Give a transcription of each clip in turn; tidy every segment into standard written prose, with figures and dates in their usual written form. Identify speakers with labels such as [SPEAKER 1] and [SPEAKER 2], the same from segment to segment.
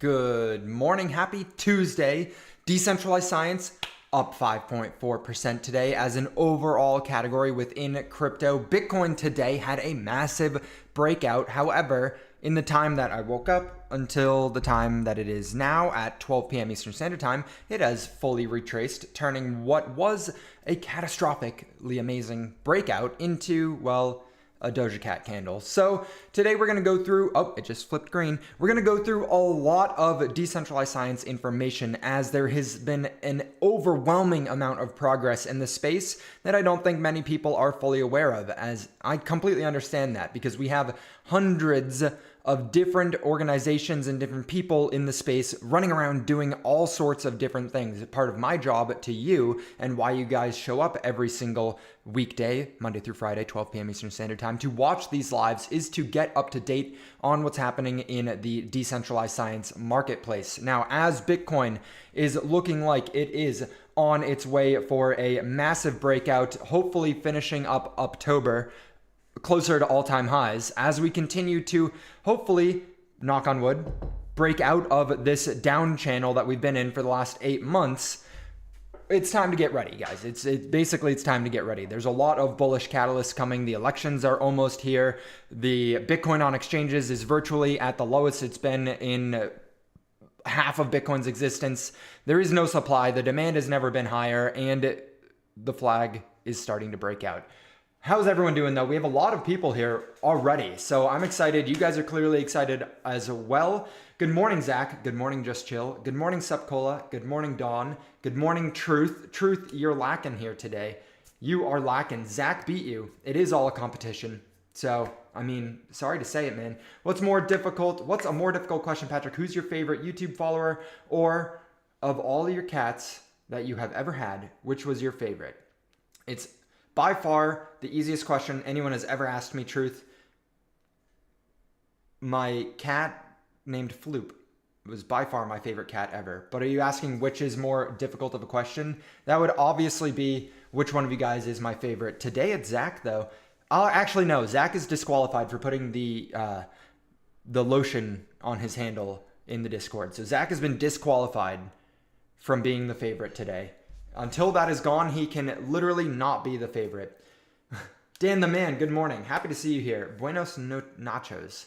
[SPEAKER 1] Good morning. Happy Tuesday. Decentralized science up 5.4% today as an overall category within crypto. Bitcoin today had a massive breakout. However, in the time that I woke up until the time that it is now at 12 p.m. Eastern Standard Time, it has fully retraced, turning what was a catastrophically amazing breakout into, well, a Doja Cat candle. So today we're going to go through, it just flipped green. We're going to go through a lot of decentralized science information as there has been an overwhelming amount of progress in the space that I don't think many people are fully aware of, as I completely understand that because we have hundreds of different organizations and different people in the space running around doing all sorts of different things. Part of my job to you and why you guys show up every single weekday, Monday through Friday, 12 p.m. Eastern Standard Time, to watch these lives is to get up to date on what's happening in the decentralized science marketplace. Now, as Bitcoin is looking like it is on its way for a massive breakout, hopefully finishing up October closer to all-time highs as we continue to hopefully, knock on wood, break out of this down channel that we've been in for the last 8 months. It's time to get ready, guys. It's time to get ready. There's a lot of bullish catalysts coming. The elections are almost here. The Bitcoin on exchanges is virtually at the lowest it's been in half of Bitcoin's existence. There is no supply. The demand has never been higher, and the flag is starting to break out. How's everyone doing though? We have a lot of people here already, so I'm excited. You guys are clearly excited as well. Good morning, Zach. Good morning, Just Chill. Good morning, Sepcola. Good morning, Dawn. Good morning, Truth. Truth, you're lacking here today. You are lacking. Zach beat you. It is all a competition. So, I mean, sorry to say it, man. What's a more difficult question, Patrick? Who's your favorite YouTube follower? Or of all your cats that you have ever had, which was your favorite? It's by far the easiest question anyone has ever asked me, Truth. My cat named Floop was by far my favorite cat ever. But are you asking which is more difficult of a question? That would obviously be which one of you guys is my favorite. Today it's Zach, though. Actually, no. Zach is disqualified for putting the lotion on his handle in the Discord. So Zach has been disqualified from being the favorite today. Until that is gone, he can literally not be the favorite. Dan the Man, good morning. Happy to see you here. Buenos nachos.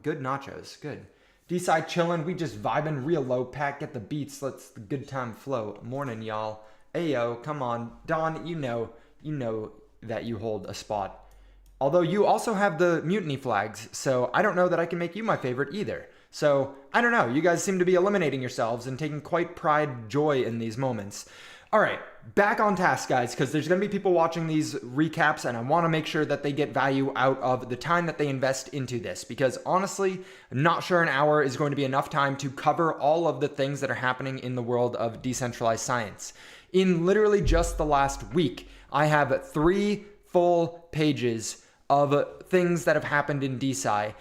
[SPEAKER 1] Good nachos. Good. DeSci chillin'. We just vibing real low. Pat, get the beats. Let's the good time flow. Morning, y'all. Ayo, come on. Don, you know that you hold a spot. Although you also have the mutiny flags, so I don't know that I can make you my favorite either. So, I don't know. You guys seem to be eliminating yourselves and taking quite joy in these moments. All right, back on task, guys, because there's going to be people watching these recaps, and I want to make sure that they get value out of the time that they invest into this, because honestly, I'm not sure an hour is going to be enough time to cover all of the things that are happening in the world of decentralized science. In literally just the last week, I have 3 full pages of things that have happened in DeSci,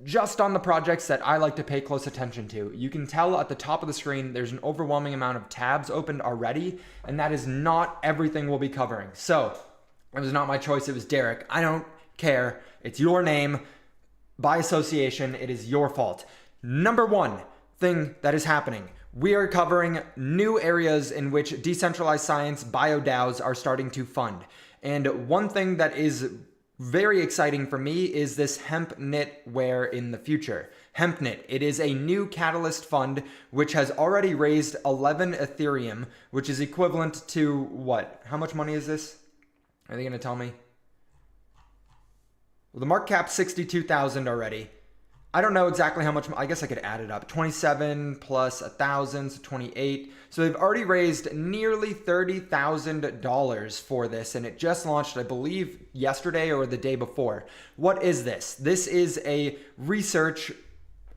[SPEAKER 1] just on the projects that I like to pay close attention to. You can tell at the top of the screen, there's an overwhelming amount of tabs opened already, and that is not everything we'll be covering. So, it was not my choice, it was Derek. I don't care. It's your name. By association, it is your fault. Number 1 thing that is happening. We are covering new areas in which decentralized science bio-DAOs are starting to fund. And one thing that is very exciting for me is this hemp knitwear in the future. Hemp knit. It is a new catalyst fund which has already raised 11 Ethereum, which is equivalent to what? How much money is this? Are they going to tell me? Well, the market cap's 62,000 already. I don't know exactly how much. I guess I could add it up. 27 plus 1,000, so 28. So they've already raised nearly $30,000 for this, and it just launched, I believe, yesterday or the day before. What is this? This is a research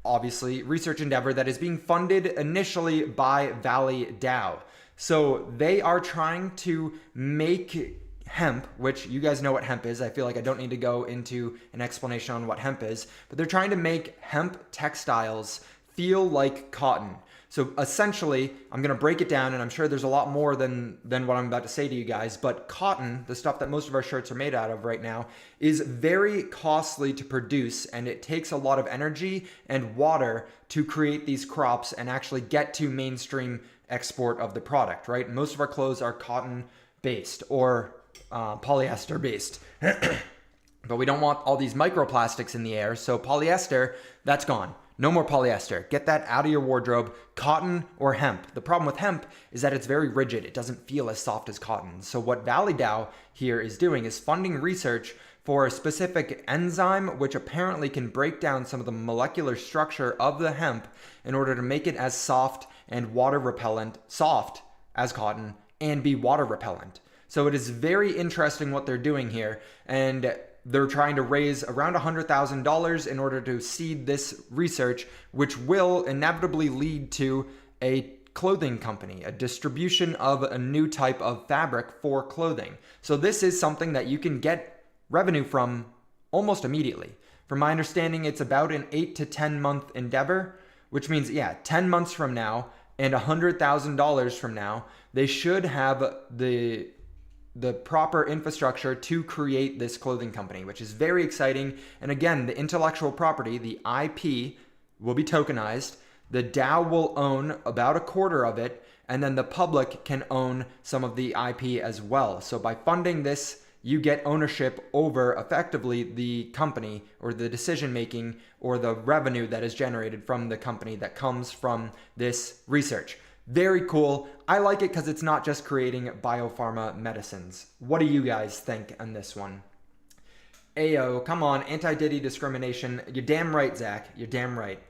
[SPEAKER 1] endeavor that is being funded initially by Valley DAO. So they are trying to make hemp, which you guys know what hemp is. I feel like I don't need to go into an explanation on what hemp is, but they're trying to make hemp textiles feel like cotton. So essentially, I'm going to break it down, and I'm sure there's a lot more than what I'm about to say to you guys, but cotton, the stuff that most of our shirts are made out of right now, is very costly to produce, and it takes a lot of energy and water to create these crops and actually get to mainstream export of the product, right? Most of our clothes are cotton based or polyester based. But we don't want all these microplastics in the air, so polyester, that's gone. No more polyester. Get that out of your wardrobe. Cotton or hemp. The problem with hemp is that it's very rigid. It doesn't feel as soft as cotton. So what ValleyDAO here is doing is funding research for a specific enzyme which apparently can break down some of the molecular structure of the hemp in order to make it as soft and water repellent, soft as cotton, and be water repellent. So it is very interesting what they're doing here, and they're trying to raise around $100,000 in order to seed this research, which will inevitably lead to a clothing company, a distribution of a new type of fabric for clothing. So this is something that you can get revenue from almost immediately. From my understanding, it's about an 8 to 10 month endeavor, which means, 10 months from now and $100,000 from now, they should have the proper infrastructure to create this clothing company, which is very exciting. And again, the intellectual property, the IP, will be tokenized. The DAO will own about a quarter of it, and then the public can own some of the IP as well. So by funding this, you get ownership over effectively the company or the decision making or the revenue that is generated from the company that comes from this research. Very cool. I like it because it's not just creating biopharma medicines. What do you guys think on this one? Ayo, come on, anti-Diddy discrimination. You're damn right, Zach. You're damn right.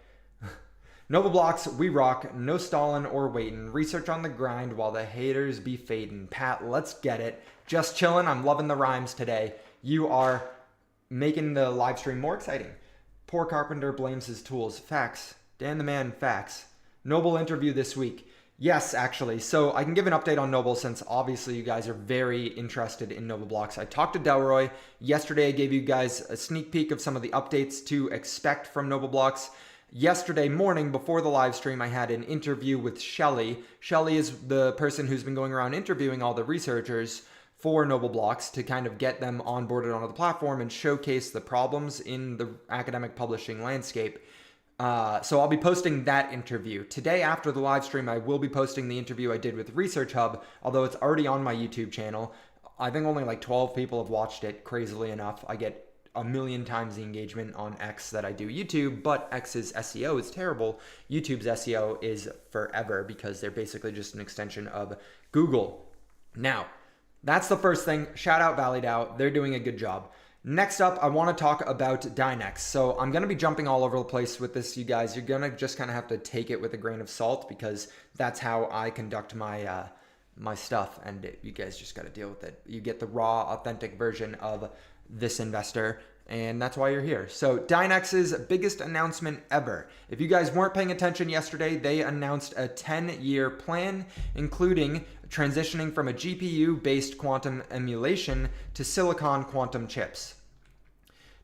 [SPEAKER 1] Noble Blocks, we rock. No stalling or waiting. Research on the grind while the haters be fading. Pat, let's get it. Just chilling. I'm loving the rhymes today. You are making the live stream more exciting. Poor carpenter blames his tools. Facts. Dan the man, facts. Noble interview this week. Yes, actually. So I can give an update on Noble since obviously you guys are very interested in Noble Blocks. I talked to Delroy. Yesterday I gave you guys a sneak peek of some of the updates to expect from Noble Blocks. Yesterday morning before the live stream, I had an interview with Shelly. Shelly is the person who's been going around interviewing all the researchers for Noble Blocks to kind of get them onboarded onto the platform and showcase the problems in the academic publishing landscape. So I'll be posting that interview. Today after the live stream, I will be posting the interview I did with Research Hub, although it's already on my YouTube channel. I think only like 12 people have watched it, crazily enough. I get a million times the engagement on X that I do YouTube, but X's SEO is terrible. YouTube's SEO is forever because they're basically just an extension of Google. Now, that's the first thing. Shout out ValleyDAO. They're doing a good job. Next up, I want to talk about Dynex. So I'm going to be jumping all over the place with this, you guys. You're going to just kind of have to take it with a grain of salt because that's how I conduct my my stuff, and you guys just got to deal with it. You get the raw, authentic version of this investor, and that's why you're here. So Dynex's biggest announcement ever. If you guys weren't paying attention yesterday, they announced a 10-year plan, including transitioning from a GPU-based quantum emulation to silicon quantum chips.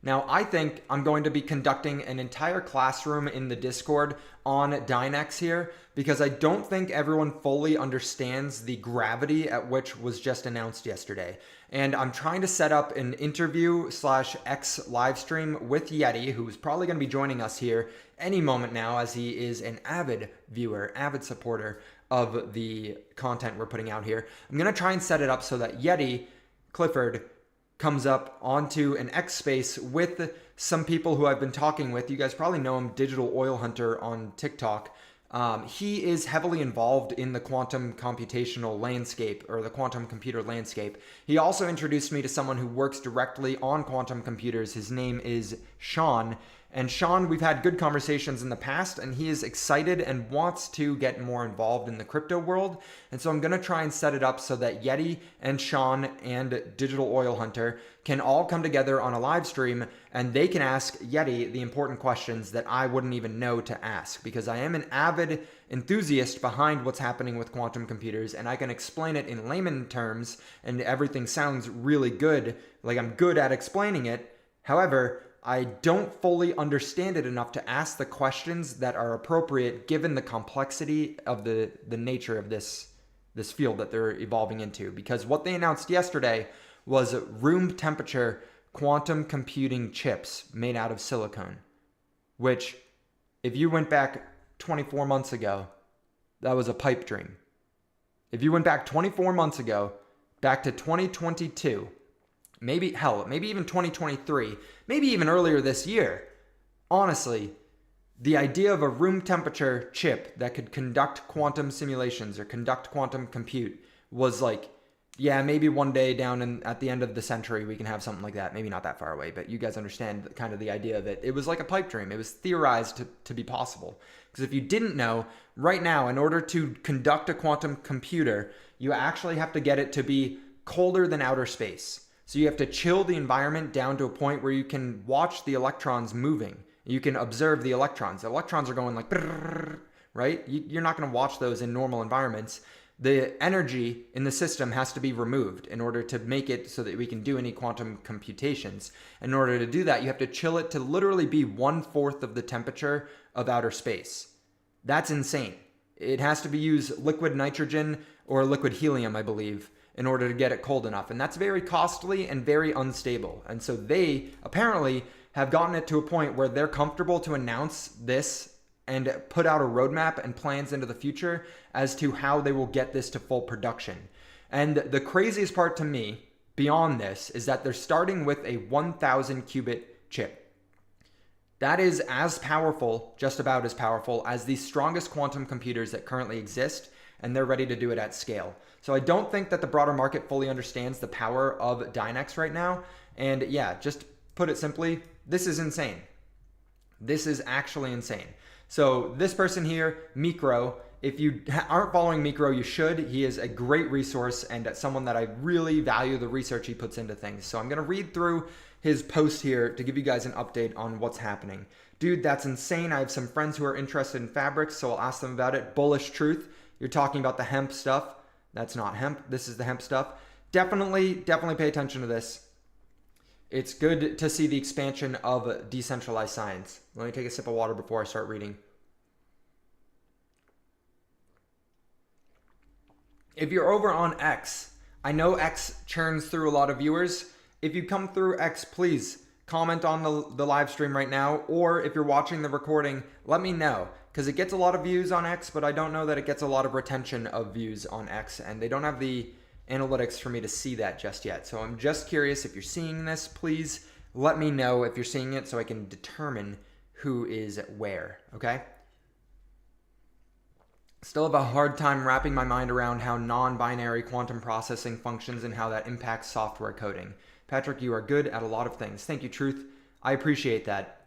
[SPEAKER 1] Now, I think I'm going to be conducting an entire classroom in the Discord on Dynex here because I don't think everyone fully understands the gravity at which was just announced yesterday. And I'm trying to set up an interview/X live stream with Yeti, who's probably going to be joining us here any moment now as he is an avid viewer, avid supporter of the content we're putting out here. I'm going to try and set it up so that Yeti, Clifford, comes up onto an X space with some people who I've been talking with. You guys probably know him, Digital Oil Hunter on TikTok. He is heavily involved in the quantum computational landscape or the quantum computer landscape. He also introduced me to someone who works directly on quantum computers. His name is Sean. And Sean, we've had good conversations in the past, and he is excited and wants to get more involved in the crypto world. And so I'm going to try and set it up so that Yeti and Sean and Digital Oil Hunter can all come together on a live stream, and they can ask Yeti the important questions that I wouldn't even know to ask, because I am an avid enthusiast behind what's happening with quantum computers, and I can explain it in layman terms, and everything sounds really good, like I'm good at explaining it. However, I don't fully understand it enough to ask the questions that are appropriate given the complexity of the nature of this field that they're evolving into. Because what they announced yesterday was room temperature quantum computing chips made out of silicone, which if you went back 24 months ago, that was a pipe dream. If you went back 24 months ago, back to 2022, maybe even 2023, maybe even earlier this year, honestly, the idea of a room temperature chip that could conduct quantum simulations or conduct quantum compute was like, yeah, maybe one day at the end of the century we can have something like that. Maybe not that far away, but you guys understand kind of the idea of it. It was like a pipe dream. It was theorized to be possible. Because if you didn't know, right now, in order to conduct a quantum computer, you actually have to get it to be colder than outer space. So you have to chill the environment down to a point where you can watch the electrons moving. You can observe the electrons. The electrons are going like, brrr, right? You're not going to watch those in normal environments. The energy in the system has to be removed in order to make it so that we can do any quantum computations. In order to do that, you have to chill it to literally be 1/4 of the temperature of outer space. That's insane. It has to be used liquid nitrogen or liquid helium, I believe, in order to get it cold enough. And that's very costly and very unstable. And so they apparently have gotten it to a point where they're comfortable to announce this and put out a roadmap and plans into the future as to how they will get this to full production. And the craziest part to me, beyond this, is that they're starting with a 1,000 qubit chip. That is as powerful, just about as powerful, as the strongest quantum computers that currently exist, and they're ready to do it at scale. So I don't think that the broader market fully understands the power of Dynex right now. And yeah, just put it simply, this is insane. This is actually insane. So this person here, Mikro, if you aren't following Mikro, you should. He is a great resource and someone that I really value the research he puts into things. So I'm going to read through his post here to give you guys an update on what's happening. Dude, that's insane. I have some friends who are interested in fabrics, so I'll ask them about it. Bullish truth. You're talking about the hemp stuff. That's not hemp. This is the hemp stuff. Definitely pay attention to this. It's good to see the expansion of decentralized science. Let me take a sip of water before I start reading. If you're over on X, I know X churns through a lot of viewers. If you come through X, please comment on the live stream right now, or if you're watching the recording, let me know, because it gets a lot of views on X, but I don't know that it gets a lot of retention of views on X, and they don't have the analytics for me to see that just yet. So I'm just curious, if you're seeing this, please let me know if you're seeing it so I can determine who is where, okay? Still have a hard time wrapping my mind around how non-binary quantum processing functions and how that impacts software coding. Patrick, you are good at a lot of things. Thank you, Truth. I appreciate that.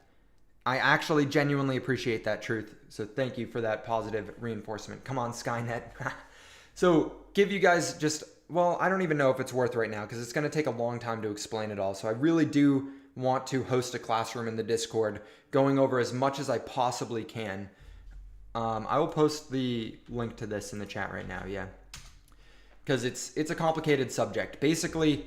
[SPEAKER 1] I actually genuinely appreciate that, Truth. So thank you for that positive reinforcement. Come on, Skynet. So give you guys just, well, I don't even know if it's worth right now because it's going to take a long time to explain it all. So I really do want to host a classroom in the Discord, going over as much as I possibly can. I will post the link to this in the chat right now, yeah. Because it's a complicated subject. Basically,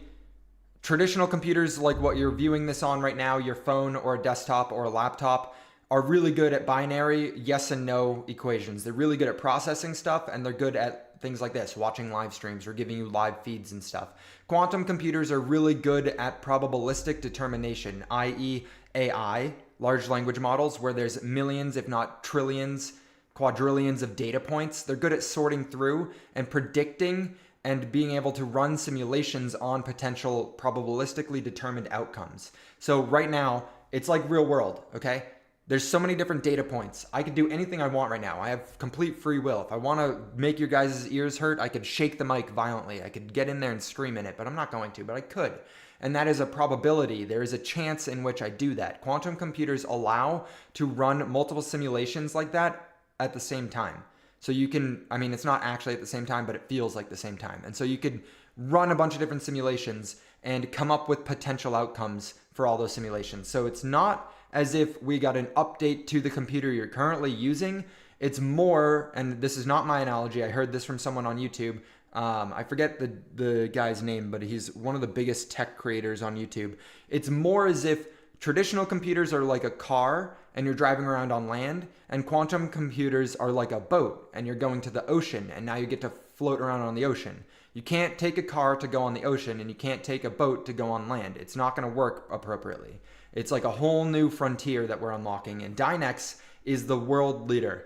[SPEAKER 1] traditional computers like what you're viewing this on right now, your phone or a desktop or a laptop, are really good at binary yes and no equations. They're really good at processing stuff, and they're good at things like this, watching live streams or giving you live feeds and stuff. Quantum computers are really good at probabilistic determination, i.e. AI, large language models, where there's millions, if not trillions, quadrillions of data points. They're good at sorting through and predicting and being able to run simulations on potential probabilistically determined outcomes. So right now, it's like real world, okay? There's so many different data points. I could do anything I want right now. I have complete free will. If I want to make your guys' ears hurt, I could shake the mic violently. I could get in there and scream in it, but I'm not going to, but I could. And that is a probability. There is a chance in which I do that. Quantum computers allow to run multiple simulations like that at the same time. So you can, I mean, it's not actually at the same time, but it feels like the same time. And so you could run a bunch of different simulations and come up with potential outcomes for all those simulations. So it's not as if we got an update to the computer you're currently using. It's more, and this is not my analogy, I heard this from someone on YouTube. I forget the guy's name, but he's one of the biggest tech creators on YouTube. It's more as if Traditional computers are like a car and you're driving around on land, and quantum computers are like a boat and you're going to the ocean, and now you get to float around on the ocean. You can't take a car to go on the ocean and you can't take a boat to go on land. It's not going to work appropriately. It's like a whole new frontier that we're unlocking, and Dynex is the world leader.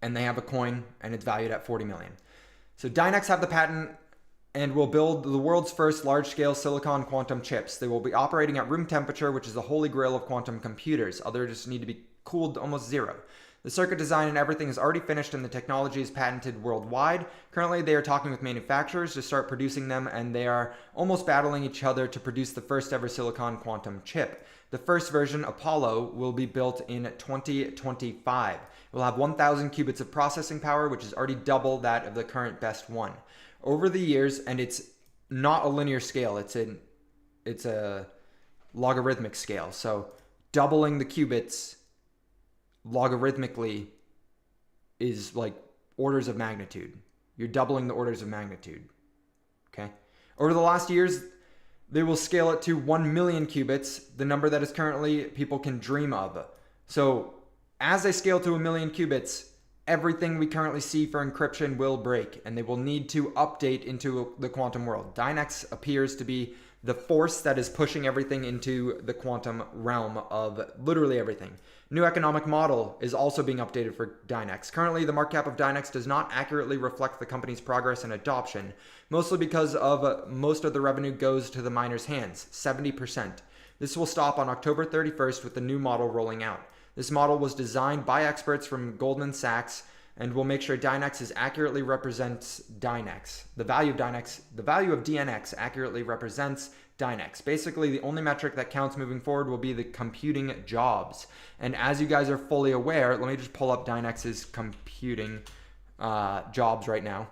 [SPEAKER 1] And they have a coin and it's valued at 40 million. So Dynex have the patent and will build the world's first large-scale silicon quantum chips. They will be operating at room temperature, which is the holy grail of quantum computers. Others need to be cooled to almost zero. The circuit design and everything is already finished and the technology is patented worldwide. Currently, they are talking with manufacturers to start producing them, and they are almost battling each other to produce the first ever silicon quantum chip. The first version, Apollo, will be built in 2025. It will have 1,000 qubits of processing power, which is already double that of the current best one. Over the years, and it's not a linear scale, it's a logarithmic scale. So doubling the qubits logarithmically is like orders of magnitude. You're doubling the orders of magnitude. Okay. Over the last years, they will scale it to 1 million qubits, the number that is currently people can dream of. So as they scale to 1 million qubits, everything we currently see for encryption will break, and they will need to update into the quantum world. Dynex appears to be the force that is pushing everything into the quantum realm of literally everything. New economic model is also being updated for Dynex. Currently, the market cap of Dynex does not accurately reflect the company's progress and adoption, mostly because of most of the revenue goes to the miners' hands, 70%. This will stop on October 31st with the new model rolling out. This model was designed by experts from Goldman Sachs and will make sure Dynex accurately represents Dynex. The value of DNX accurately represents Dynex. Basically, the only metric that counts moving forward will be the computing jobs. And as you guys are fully aware, let me just pull up Dynex's computing jobs right now.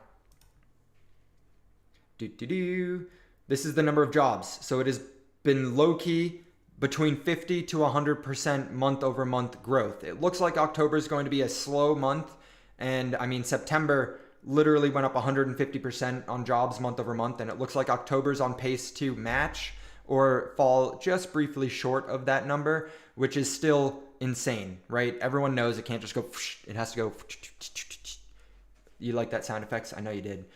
[SPEAKER 1] This is the number of jobs. So it has been low-key between 50 to 100% month over month growth. It looks like October is going to be a slow month. And I mean, September literally went up 150% on jobs month over month. And it looks like October's on pace to match or fall just briefly short of that number, which is still insane, right? Everyone knows it can't just go, it has to go. You like that sound effects? I know you did.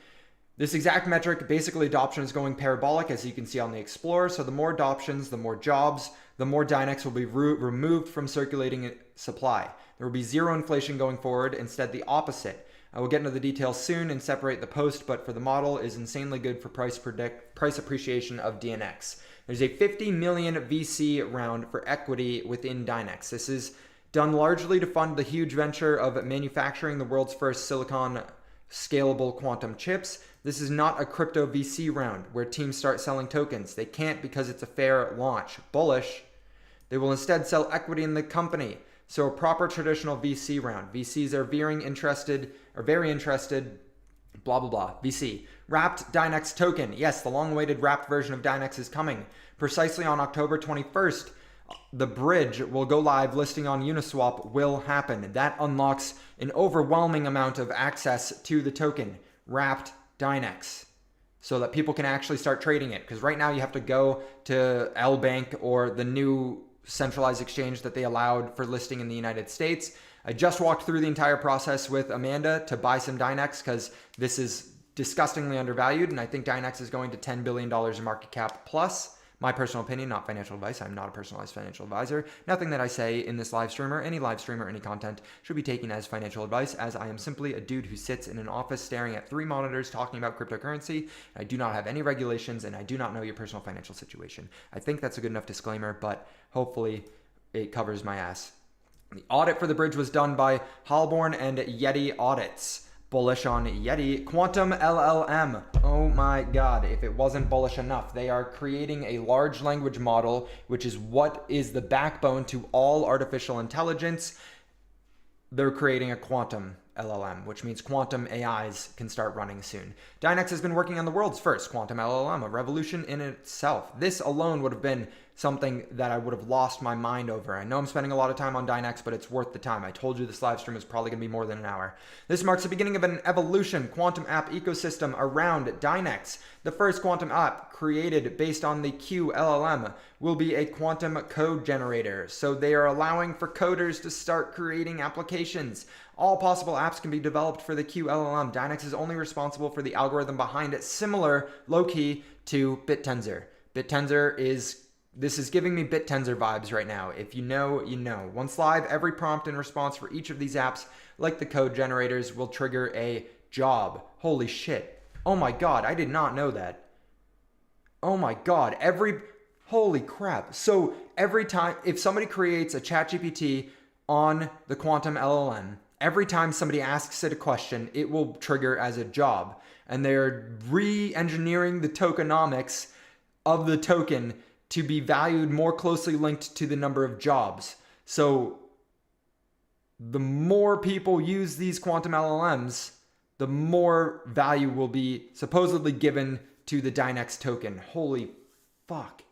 [SPEAKER 1] This exact metric, basically adoption is going parabolic, as you can see on the Explorer. So the more adoptions, the more jobs, the more Dynex will be removed from circulating supply. There will be zero inflation going forward, instead the opposite. I will get into the details soon and separate the post, but for the model is insanely good for price appreciation of DNX. There's a 50 million VC round for equity within Dynex. This is done largely to fund the huge venture of manufacturing the world's first silicon scalable quantum chips. This is not a crypto VC round where teams start selling tokens. They can't because it's a fair launch. Bullish. They will instead sell equity in the company. So a proper traditional VC round. VCs are very interested, blah, blah, blah. VC. Wrapped Dynex token. Yes, the long-awaited wrapped version of Dynex is coming. Precisely on October 21st, the bridge will go live. Listing on Uniswap will happen. That unlocks an overwhelming amount of access to the token. Wrapped Dynex, so that people can actually start trading it. Because right now you have to go to L Bank or the new centralized exchange that they allowed for listing in the United States. I just walked through the entire process with Amanda to buy some Dynex because this is disgustingly undervalued, and I think Dynex is going to $10 billion in market cap plus. My personal opinion, not financial advice. I'm not a personalized financial advisor. Nothing that I say in this live stream or any live stream or any content should be taken as financial advice, as I am simply a dude who sits in an office staring at 3 monitors talking about cryptocurrency. I do not have any regulations, and I do not know your personal financial situation. I think that's a good enough disclaimer, but hopefully it covers my ass. The audit for the bridge was done by Halborn and Yeti Audits. Bullish on Yeti. Quantum LLM. Oh my God, if it wasn't bullish enough. They are creating a large language model, which is what is the backbone to all artificial intelligence. They're creating a quantum LLM, which means quantum AIs can start running soon. Dynex has been working on the world's first quantum LLM, a revolution in itself. This alone would have been something that I would have lost my mind over. I know I'm spending a lot of time on Dynex, but it's worth the time. I told you this live stream is probably going to be more than an hour. This marks the beginning of an evolution quantum app ecosystem around Dynex. The first quantum app created based on the QLLM will be a quantum code generator. So they are allowing for coders to start creating applications. All possible apps can be developed for the QLLM. Dynex is only responsible for the algorithm behind it, similar low-key to BitTensor. This is giving me BitTensor vibes right now. If you know, you know. Once live, every prompt and response for each of these apps, like the code generators, will trigger a job. Holy shit. Oh my god, I did not know that. Oh my god, holy crap. So every time, if somebody creates a ChatGPT on the Quantum LLM, every time somebody asks it a question, it will trigger as a job. And they're re-engineering the tokenomics of the token to be valued more closely linked to the number of jobs. So the more people use these quantum LLMs, the more value will be supposedly given to the Dynex token. Holy fuck.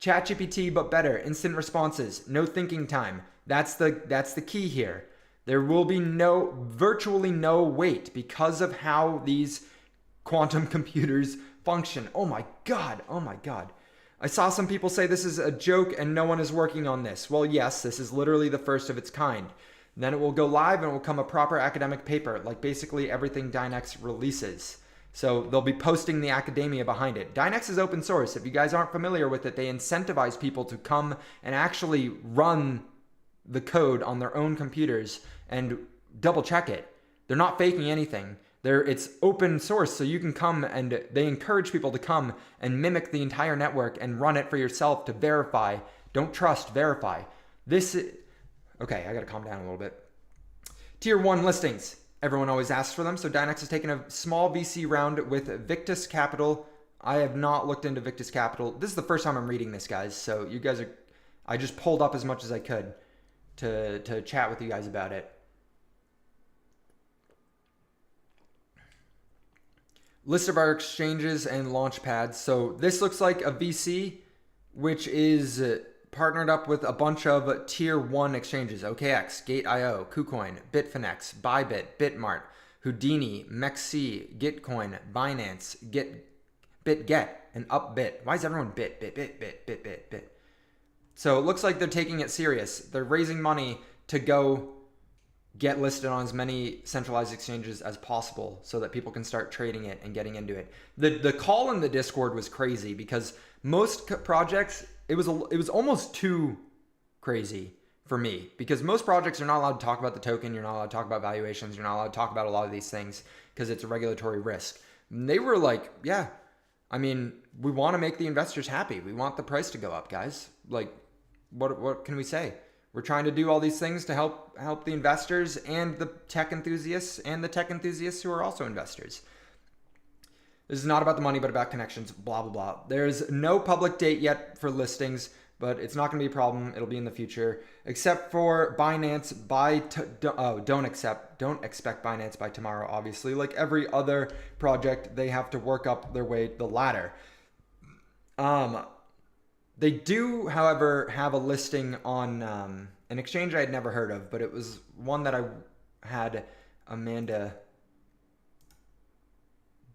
[SPEAKER 1] ChatGPT, but better. Instant responses. No thinking time. That's the key here. There will be virtually no wait because of how these quantum computers function. Oh my god. Oh my god. I saw some people say this is a joke and no one is working on this. Well, yes, this is literally the first of its kind. Then it will go live and it will become a proper academic paper, like basically everything Dynex releases. So they'll be posting the academia behind it. Dynex is open source. If you guys aren't familiar with it, they incentivize people to come and actually run the code on their own computers and double check it. They're not faking anything. It's open source, so you can come, and they encourage people to come and mimic the entire network and run it for yourself to verify. Don't trust, verify. Okay, I gotta calm down a little bit. Tier 1 listings. Everyone always asks for them, so Dynex has taken a small VC round with Victus Capital. I have not looked into Victus Capital. This is the first time I'm reading this, guys, so I just pulled up as much as I could to chat with you guys about it. List of our exchanges and launch pads. So this looks like a VC, which is partnered up with a bunch of tier 1 exchanges. OKX, Gate.io, KuCoin, Bitfinex, Bybit, Bitmart, Houdini, MEXC, Gitcoin, Binance, BitGet, and Upbit. Why is everyone Bit? So it looks like they're taking it serious. They're raising money to go get listed on as many centralized exchanges as possible so that people can start trading it and getting into it. The call in the Discord was crazy because most projects, it was almost too crazy for me because most projects are not allowed to talk about the token. You're not allowed to talk about valuations. You're not allowed to talk about a lot of these things because it's a regulatory risk. And they were like, yeah, I mean, we want to make the investors happy. We want the price to go up, guys. Like, what can we say? We're trying to do all these things to help the investors and the tech enthusiasts who are also investors. This is not about the money, but about connections, blah, blah, blah. There's no public date yet for listings, but it's not going to be a problem. It'll be in the future, except for Binance don't expect Binance by tomorrow, obviously. Like every other project, they have to work up their way the ladder. They do, however, have a listing on an exchange I had never heard of, but it was one that I had Amanda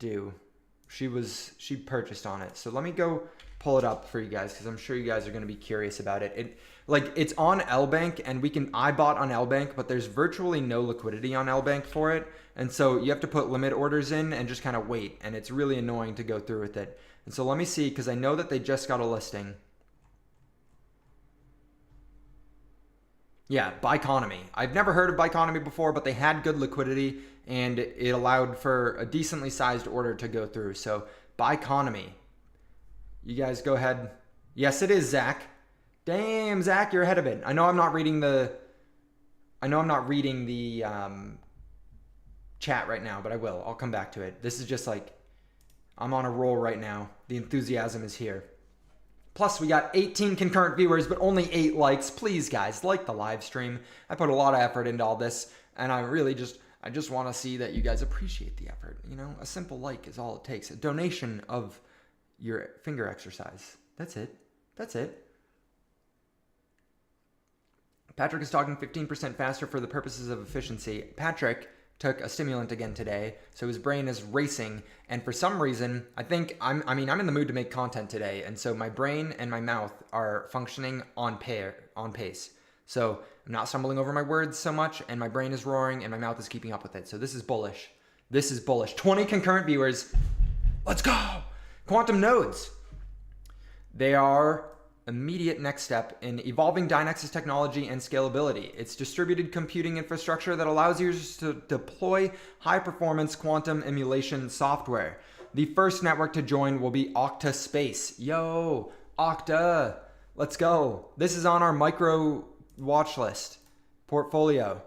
[SPEAKER 1] do. She purchased on it. So let me go pull it up for you guys because I'm sure you guys are going to be curious about it. It's on LBank and I bought on LBank, but there's virtually no liquidity on LBank for it. And so you have to put limit orders in and just kind of wait. And it's really annoying to go through with it. And so let me see, because I know that they just got a listing. Yeah, Biconomy. I've never heard of Biconomy before, but they had good liquidity and it allowed for a decently sized order to go through. So Biconomy. You guys go ahead. Yes, it is, Zach. Damn, Zach, you're ahead of it. I know I'm not reading the chat right now, but I will. I'll come back to it. This is just like, I'm on a roll right now. The enthusiasm is here. Plus, we got 18 concurrent viewers, but only 8 likes. Please, guys, like the live stream. I put a lot of effort into all this, and I just want to see that you guys appreciate the effort. You know, a simple like is all it takes. A donation of your finger exercise. That's it. That's it. Patrick is talking 15% faster for the purposes of efficiency. Patrick took a stimulant again today, so his brain is racing, and for some reason, I'm in the mood to make content today, and so my brain and my mouth are functioning on pace. So I'm not stumbling over my words so much, and my brain is roaring, and my mouth is keeping up with it. So this is bullish. This is bullish. 20 concurrent viewers. Let's go! Quantum nodes. They are immediate next step in evolving Dynex's technology and scalability. It's distributed computing infrastructure that allows users to deploy high-performance quantum emulation software. The first network to join will be Okta Space. Yo, Okta, let's go. This is on our micro watch list portfolio,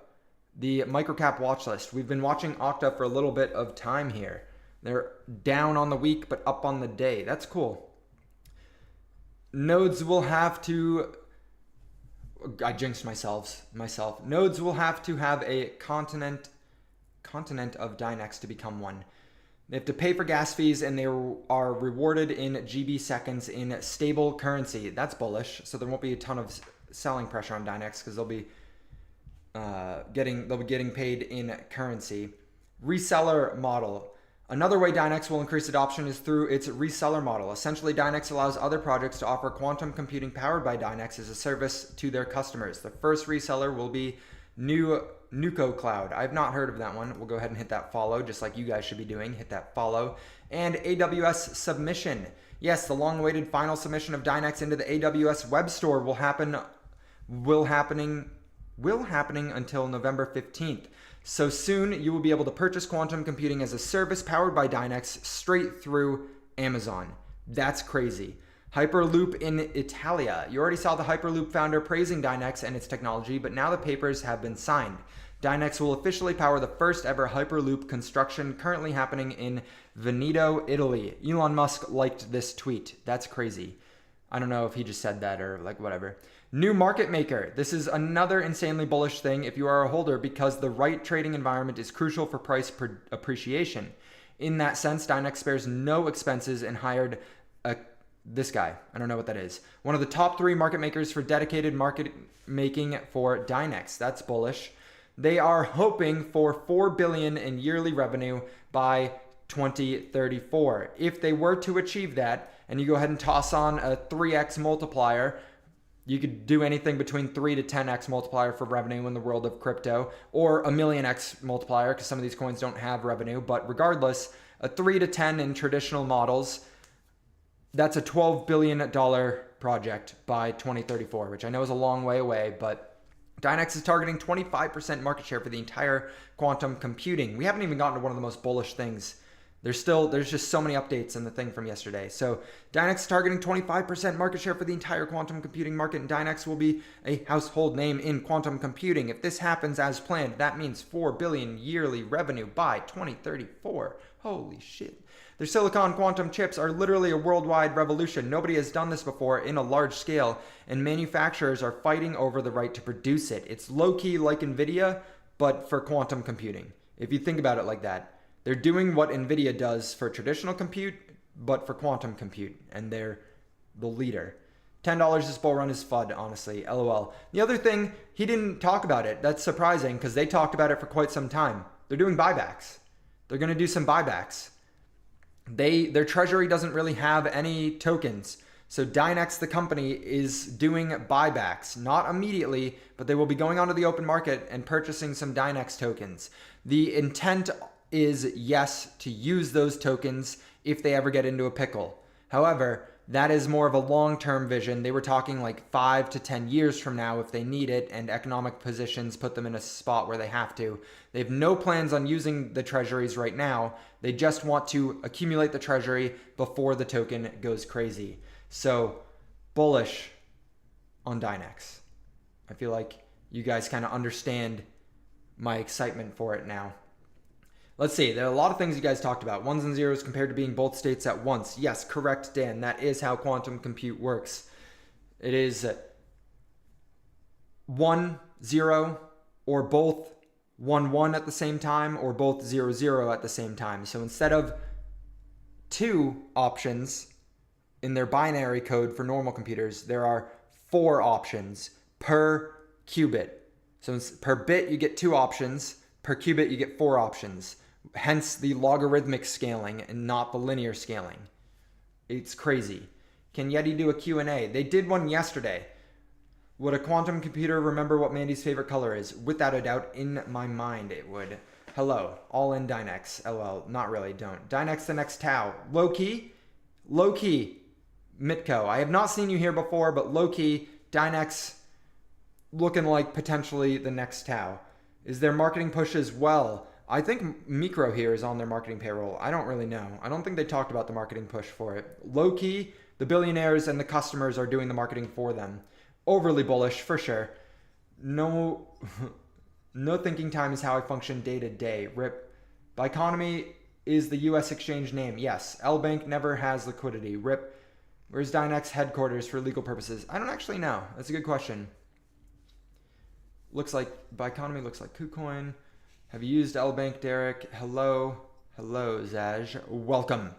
[SPEAKER 1] the microcap watch list. We've been watching Okta for a little bit of time here. They're down on the week, but up on the day. That's cool. Nodes will have to, I jinxed myself. Nodes will have to have a continent of Dynex to become one. They have to pay for gas fees, and they are rewarded in GB seconds in stable currency. That's bullish. So there won't be a ton of selling pressure on Dynex because they'll be getting paid in currency. Reseller model. Another way Dynex will increase adoption is through its reseller model. Essentially, Dynex allows other projects to offer quantum computing powered by Dynex as a service to their customers. The first reseller will be Nuco Cloud. I've not heard of that one. We'll go ahead and hit that follow, just like you guys should be doing. Hit that follow. And AWS submission. Yes, the long-awaited final submission of Dynex into the AWS web store will happening until November 15th. So soon you will be able to purchase quantum computing as a service powered by Dynex straight through Amazon. That's crazy. Hyperloop in Italia. You already saw the Hyperloop founder praising Dynex and its technology, but now the papers have been signed. Dynex will officially power the first ever Hyperloop construction currently happening in Veneto, Italy. Elon Musk liked this tweet. That's crazy. I don't know if he just said that or like whatever. New market maker. This is another insanely bullish thing if you are a holder because the right trading environment is crucial for price appreciation. In that sense, Dynex spares no expenses and hired this guy. I don't know what that is. One of the top 3 market makers for dedicated market making for Dynex. That's bullish. They are hoping for $4 billion in yearly revenue by 2034. If they were to achieve that, and you go ahead and toss on a 3x multiplier, you could do anything between 3 to 10x multiplier for revenue in the world of crypto, or a million x multiplier because some of these coins don't have revenue. But regardless, a 3 to 10 in traditional models, that's a $12 billion project by 2034, which I know is a long way away, but Dynex is targeting 25% market share for the entire quantum computing. We haven't even gotten to one of the most bullish things. There's just so many updates in the thing from yesterday. So Dynex is targeting 25% market share for the entire quantum computing market, and Dynex will be a household name in quantum computing. If this happens as planned, that means $4 billion yearly revenue by 2034. Holy shit. Their silicon quantum chips are literally a worldwide revolution. Nobody has done this before in a large scale, and manufacturers are fighting over the right to produce it. It's low-key like NVIDIA, but for quantum computing, if you think about it like that. They're doing what NVIDIA does for traditional compute, but for quantum compute, and they're the leader. $10 this bull run is FUD, honestly, LOL. The other thing, he didn't talk about it. That's surprising, because they talked about it for quite some time. They're doing buybacks. They're going to do some buybacks. Their treasury doesn't really have any tokens. So Dynex, the company, is doing buybacks. Not immediately, but they will be going onto the open market and purchasing some Dynex tokens. The intent is, yes, to use those tokens if they ever get into a pickle. However, that is more of a long-term vision. They were talking like 5 to 10 years from now if they need it, and economic positions put them in a spot where they have to. They have no plans on using the treasuries right now. They just want to accumulate the treasury before the token goes crazy. So, bullish on Dynex. I feel like you guys kind of understand my excitement for it now. Let's see, there are a lot of things you guys talked about. Ones and zeros compared to being both states at once. Yes, correct, Dan. That is how quantum compute works. It is 1, 0, or both 1, 1 at the same time, or both 0, 0 at the same time. So instead of 2 options, in their binary code for normal computers, there are 4 options per qubit. So per bit, you get 2 options. Per qubit, you get 4 options. Hence the logarithmic scaling and not the linear scaling. It's crazy. Can Yeti do a Q&A? They did one yesterday. Would a quantum computer remember what Mandy's favorite color is? Without a doubt, in my mind, it would. Hello, all in Dynex. LOL, not really, don't. Dynex the next Tau. Low-key, Mitko. I have not seen you here before, but low-key, Dynex looking like potentially the next Tau. Is there marketing push as well? I think Micro here is on their marketing payroll. I don't really know. I don't think they talked about the marketing push for it. Low-key, the billionaires and the customers are doing the marketing for them. Overly bullish, for sure. No thinking time is how I function day to day. RIP. Biconomy is the U.S. exchange name. Yes. L-Bank never has liquidity. RIP. Where's Dynex headquarters for legal purposes? I don't actually know. That's a good question. Looks like Biconomy looks like KuCoin. Have you used L-Bank, Derek? Hello, Zaj. Welcome.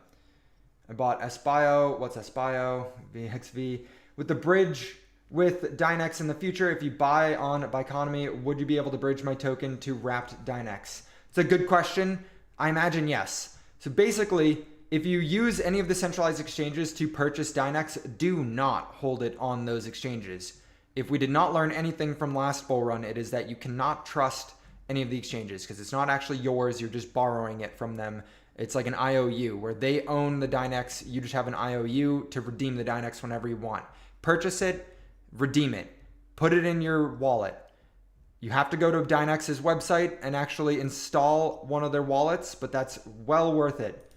[SPEAKER 1] I bought Espio. What's Espio? VXV. With the bridge with Dynex in the future, if you buy on Biconomy, would you be able to bridge my token to wrapped Dynex? It's a good question. I imagine yes. So basically, if you use any of the centralized exchanges to purchase Dynex, do not hold it on those exchanges. If we did not learn anything from last bull run, it is that you cannot trust any of the exchanges because it's not actually yours. You're just borrowing it from them. It's like an IOU where they own the Dynex. You just have an IOU to redeem the Dynex whenever you want. Purchase it, redeem it, put it in your wallet. You have to go to Dynex's website and actually install one of their wallets, but that's well worth it.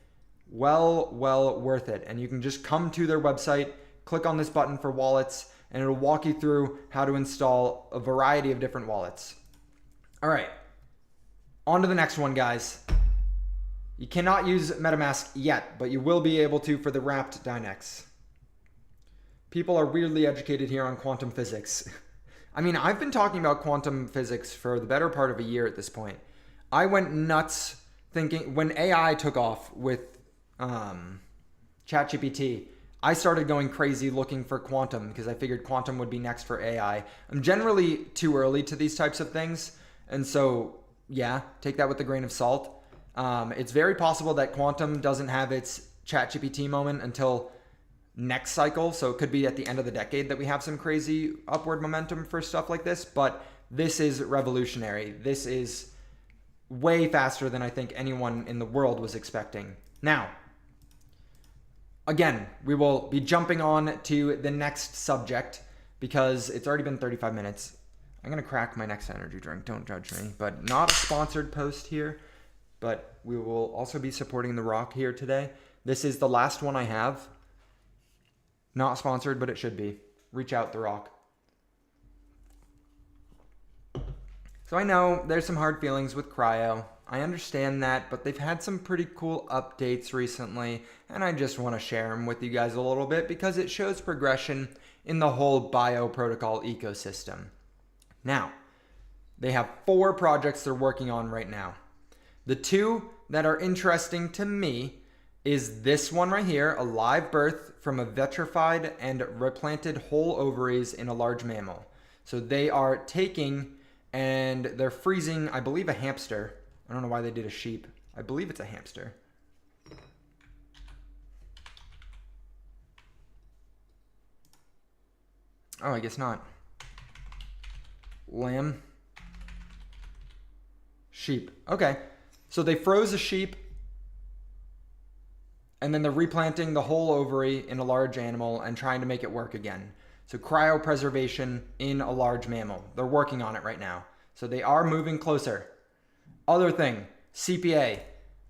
[SPEAKER 1] Well worth it. And you can just come to their website, click on this button for wallets, and it'll walk you through how to install a variety of different wallets. All right, on to the next one, guys. You cannot use MetaMask yet, but you will be able to for the wrapped Dynex. People are weirdly educated here on quantum physics. I mean, I've been talking about quantum physics for the better part of a year at this point. I went nuts thinking when AI took off with ChatGPT, I started going crazy looking for quantum because I figured quantum would be next for AI. I'm generally too early to these types of things. And so, yeah, take that with a grain of salt. It's very possible that quantum doesn't have its ChatGPT moment until next cycle. So it could be at the end of the decade that we have some crazy upward momentum for stuff like this. But this is revolutionary. This is way faster than I think anyone in the world was expecting. Now, again, we will be jumping on to the next subject because it's already been 35 minutes. I'm going to crack my next energy drink. Don't judge me. But not a sponsored post here. But we will also be supporting The Rock here today. This is the last one I have. Not sponsored, but it should be. Reach out, The Rock. So I know there's some hard feelings with Cryo. I understand that, but they've had some pretty cool updates recently, and I just want to share them with you guys a little bit because it shows progression in the whole bio protocol ecosystem. Now, they have 4 projects they're working on right now. The 2 that are interesting to me is this one right here, a live birth from a vitrified and replanted whole ovaries in a large mammal. So they are taking and they're freezing, I believe, a hamster. I don't know why they did a sheep. I believe it's a hamster. Oh, I guess not. Lamb. Sheep. Okay. So they froze a sheep and then they're replanting the whole ovary in a large animal and trying to make it work again. So cryopreservation in a large mammal. They're working on it right now. So they are moving closer. Other thing, CPA.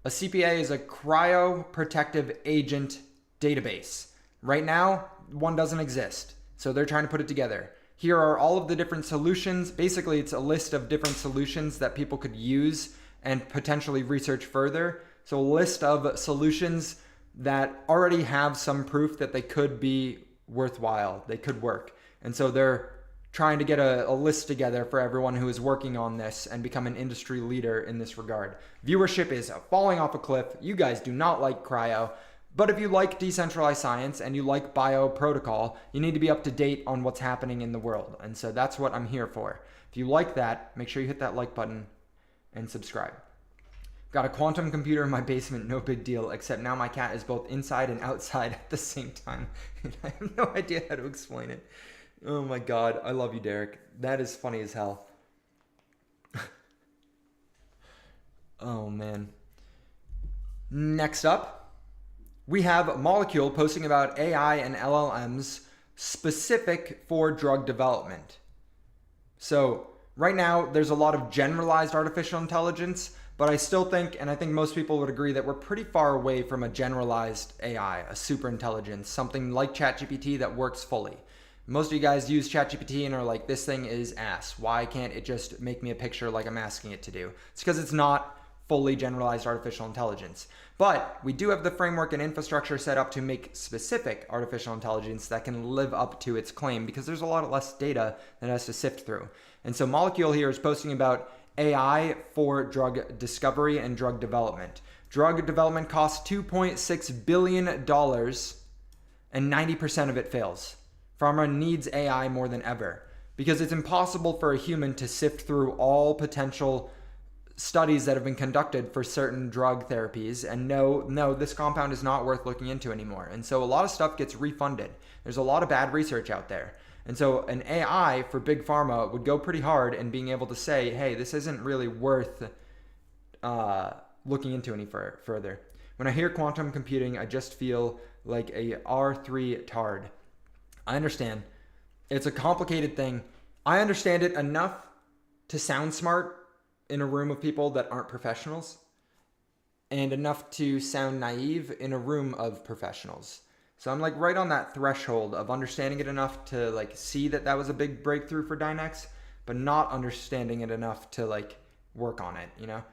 [SPEAKER 1] A CPA is a cryoprotective agent database. Right now, one doesn't exist. So they're trying to put it together. Here are all of the different solutions. Basically, it's a list of different solutions that people could use and potentially research further. So a list of solutions that already have some proof that they could be worthwhile, they could work. And so they're trying to get a list together for everyone who is working on this and become an industry leader in this regard. Viewership is falling off a cliff. You guys do not like cryo. But if you like decentralized science and you like bioprotocol, you need to be up to date on what's happening in the world. And so that's what I'm here for. If you like that, make sure you hit that like button and subscribe. Got a quantum computer in my basement, no big deal, except now my cat is both inside and outside at the same time. I have no idea how to explain it. Oh my God, I love you, Derek. That is funny as hell. Oh man. Next up, we have Molecule posting about AI and LLMs specific for drug development. So right now, there's a lot of generalized artificial intelligence, but I still think, and I think most people would agree, that we're pretty far away from a generalized AI, a super intelligence, something like ChatGPT that works fully. Most of you guys use ChatGPT and are like, this thing is ass. Why can't it just make me a picture like I'm asking it to do? It's because it's not fully generalized artificial intelligence. But we do have the framework and infrastructure set up to make specific artificial intelligence that can live up to its claim, because there's a lot less data that it has to sift through. And so Molecule here is posting about AI for drug discovery and drug development. Drug development costs $2.6 billion and 90% of it fails. Pharma needs AI more than ever because it's impossible for a human to sift through all potential studies that have been conducted for certain drug therapies and no, this compound is not worth looking into anymore. And so a lot of stuff gets refunded. There's a lot of bad research out there. And so an AI for big pharma would go pretty hard in being able to say, hey, this isn't really worth looking into any further. When I hear quantum computing, I just feel like a R3 tard. I understand. It's a complicated thing. I understand it enough to sound smart in a room of people that aren't professionals, and enough to sound naive in a room of professionals. So I'm like right on that threshold of understanding it enough to like see that that was a big breakthrough for Dynex, but not understanding it enough to like work on it, you know?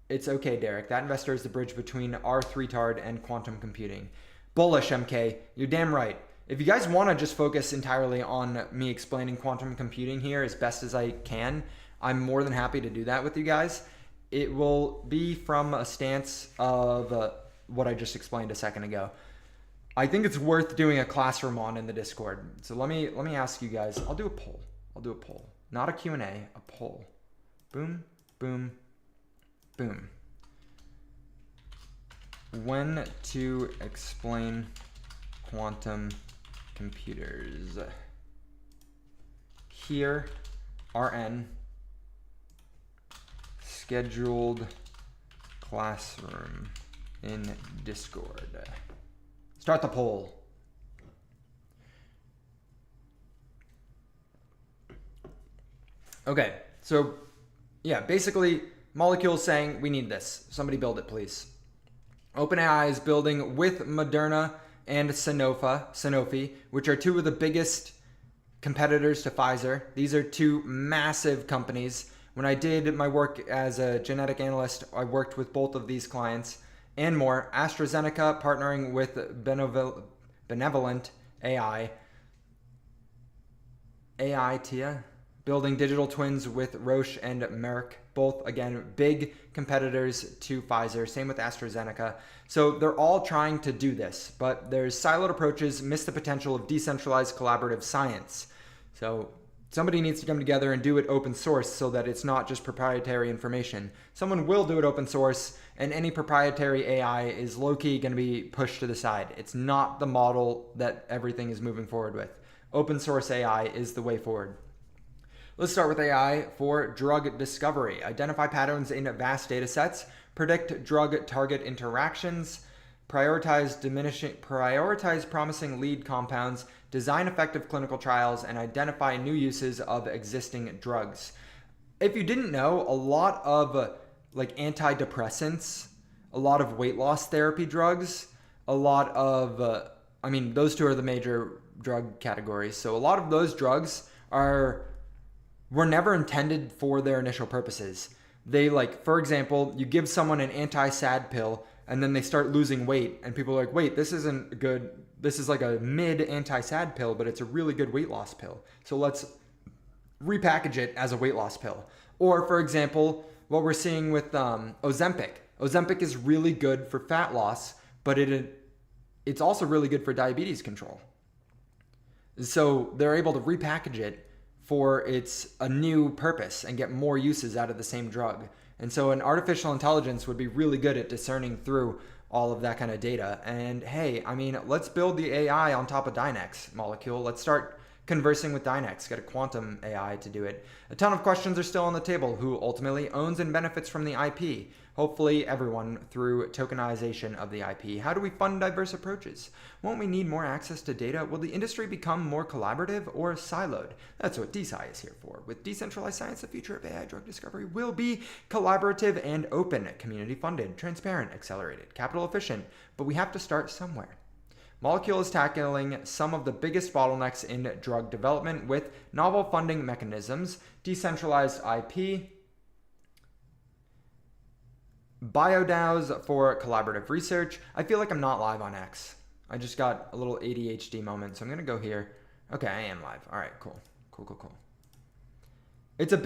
[SPEAKER 1] It's okay, Derek. That investor is the bridge between R3 tard and quantum computing. Bullish, MK. You're damn right. If you guys want to just focus entirely on me explaining quantum computing here as best as I can, I'm more than happy to do that with you guys. It will be from a stance of what I just explained a second ago. I think it's worth doing a classroom on in the Discord. So let me ask you guys. I'll do a poll. Not a Q&A, a poll. Boom, boom, boom. When to explain quantum computers. Here, RN. Scheduled classroom in Discord. Start the poll. Okay, so yeah, basically Molecule is saying we need this. Somebody build it, please. OpenAI is building with Moderna and Sanofi, which are two of the biggest competitors to Pfizer. These are two massive companies. When I did my work as a genetic analyst, I worked with both of these clients and more. AstraZeneca partnering with Benevolent AI. Tia, building digital twins with Roche and Merck. Both, again, big competitors to Pfizer. Same with AstraZeneca. So they're all trying to do this, but there's siloed approaches, miss the potential of decentralized collaborative science. So somebody needs to come together and do it open source so that it's not just proprietary information. Someone will do it open source, and any proprietary AI is low-key going to be pushed to the side. It's not the model that everything is moving forward with. Open source AI is the way forward. Let's start with AI for drug discovery. Identify patterns in vast data sets, predict drug target interactions, prioritize promising lead compounds, design effective clinical trials, and identify new uses of existing drugs. If you didn't know, a lot of like antidepressants, a lot of weight loss therapy drugs, a lot of, those two are the major drug categories. So a lot of those drugs were never intended for their initial purposes. They for example, you give someone an anti-SAD pill and then they start losing weight and people are like, wait, this isn't good. This is like a mid anti-SAD pill, but it's a really good weight loss pill. So let's repackage it as a weight loss pill. Or for example, what we're seeing with Ozempic. Ozempic is really good for fat loss, but it's also really good for diabetes control. So they're able to repackage it for a new purpose and get more uses out of the same drug. And so an artificial intelligence would be really good at discerning through all of that kind of data. And hey, I mean, let's build the AI on top of Dynex molecule. Let's start conversing with Dynex, get a quantum AI to do it. A ton of questions are still on the table. Who ultimately owns and benefits from the IP? Hopefully everyone through tokenization of the IP. How do we fund diverse approaches? Won't we need more access to data? Will the industry become more collaborative or siloed? That's what DeSci is here for. With decentralized science, the future of AI drug discovery will be collaborative and open, community funded, transparent, accelerated, capital efficient, but we have to start somewhere. Molecule is tackling some of the biggest bottlenecks in drug development with novel funding mechanisms, decentralized IP, BioDAOs for collaborative research. I feel like I'm not live on X. I just got a little ADHD moment, so I'm gonna go here. Okay, I am live. All right, cool. It's a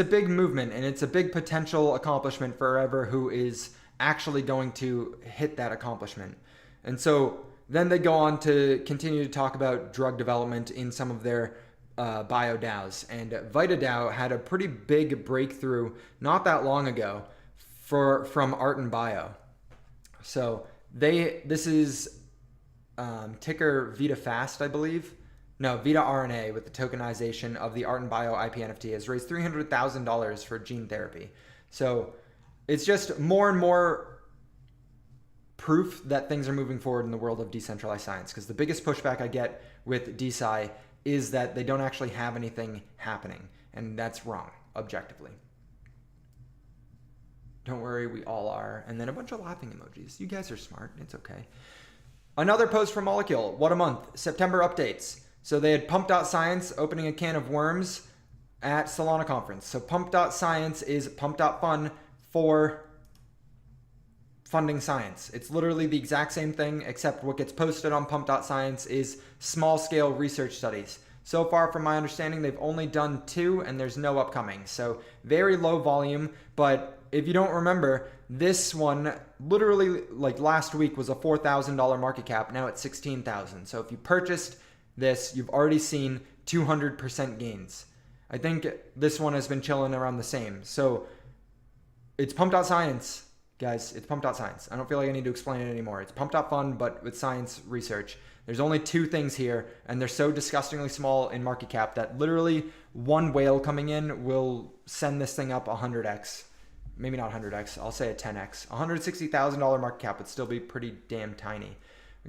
[SPEAKER 1] big movement, and it's a big potential accomplishment for whoever who is actually going to hit that accomplishment. And so then they go on to continue to talk about drug development in some of their BioDAOs. And VitaDAO had a pretty big breakthrough not that long ago from Art and Bio. So this is ticker VitaFast, I believe. No, Vita RNA, with the tokenization of the Art and Bio IP NFT, has raised $300,000 for gene therapy. So it's just more and more proof that things are moving forward in the world of decentralized science, because the biggest pushback I get with DeSci is that they don't actually have anything happening, and that's wrong, objectively. Don't worry, we all are. And then a bunch of laughing emojis. You guys are smart. It's okay. Another post from Molecule. What a month. September updates. So they had Pump.Science opening a can of worms at Solana conference. So Pump.Science is Pump.Fun for funding science. It's literally the exact same thing, except what gets posted on Pump.Science is small-scale research studies. So far, from my understanding, they've only done 2, and there's no upcoming. So very low volume, but if you don't remember, this one literally like last week was a $4,000 market cap. Now it's $16,000. So if you purchased this, you've already seen 200% gains. I think this one has been chilling around the same. So it's Pump.Science, guys. It's Pump.Science. I don't feel like I need to explain it anymore. It's Pump.Fun, but with science research. There's only 2 things here, and they're so disgustingly small in market cap that literally one whale coming in will send this thing up 100x. Maybe not 100x, I'll say a 10x. $160,000 market cap would still be pretty damn tiny.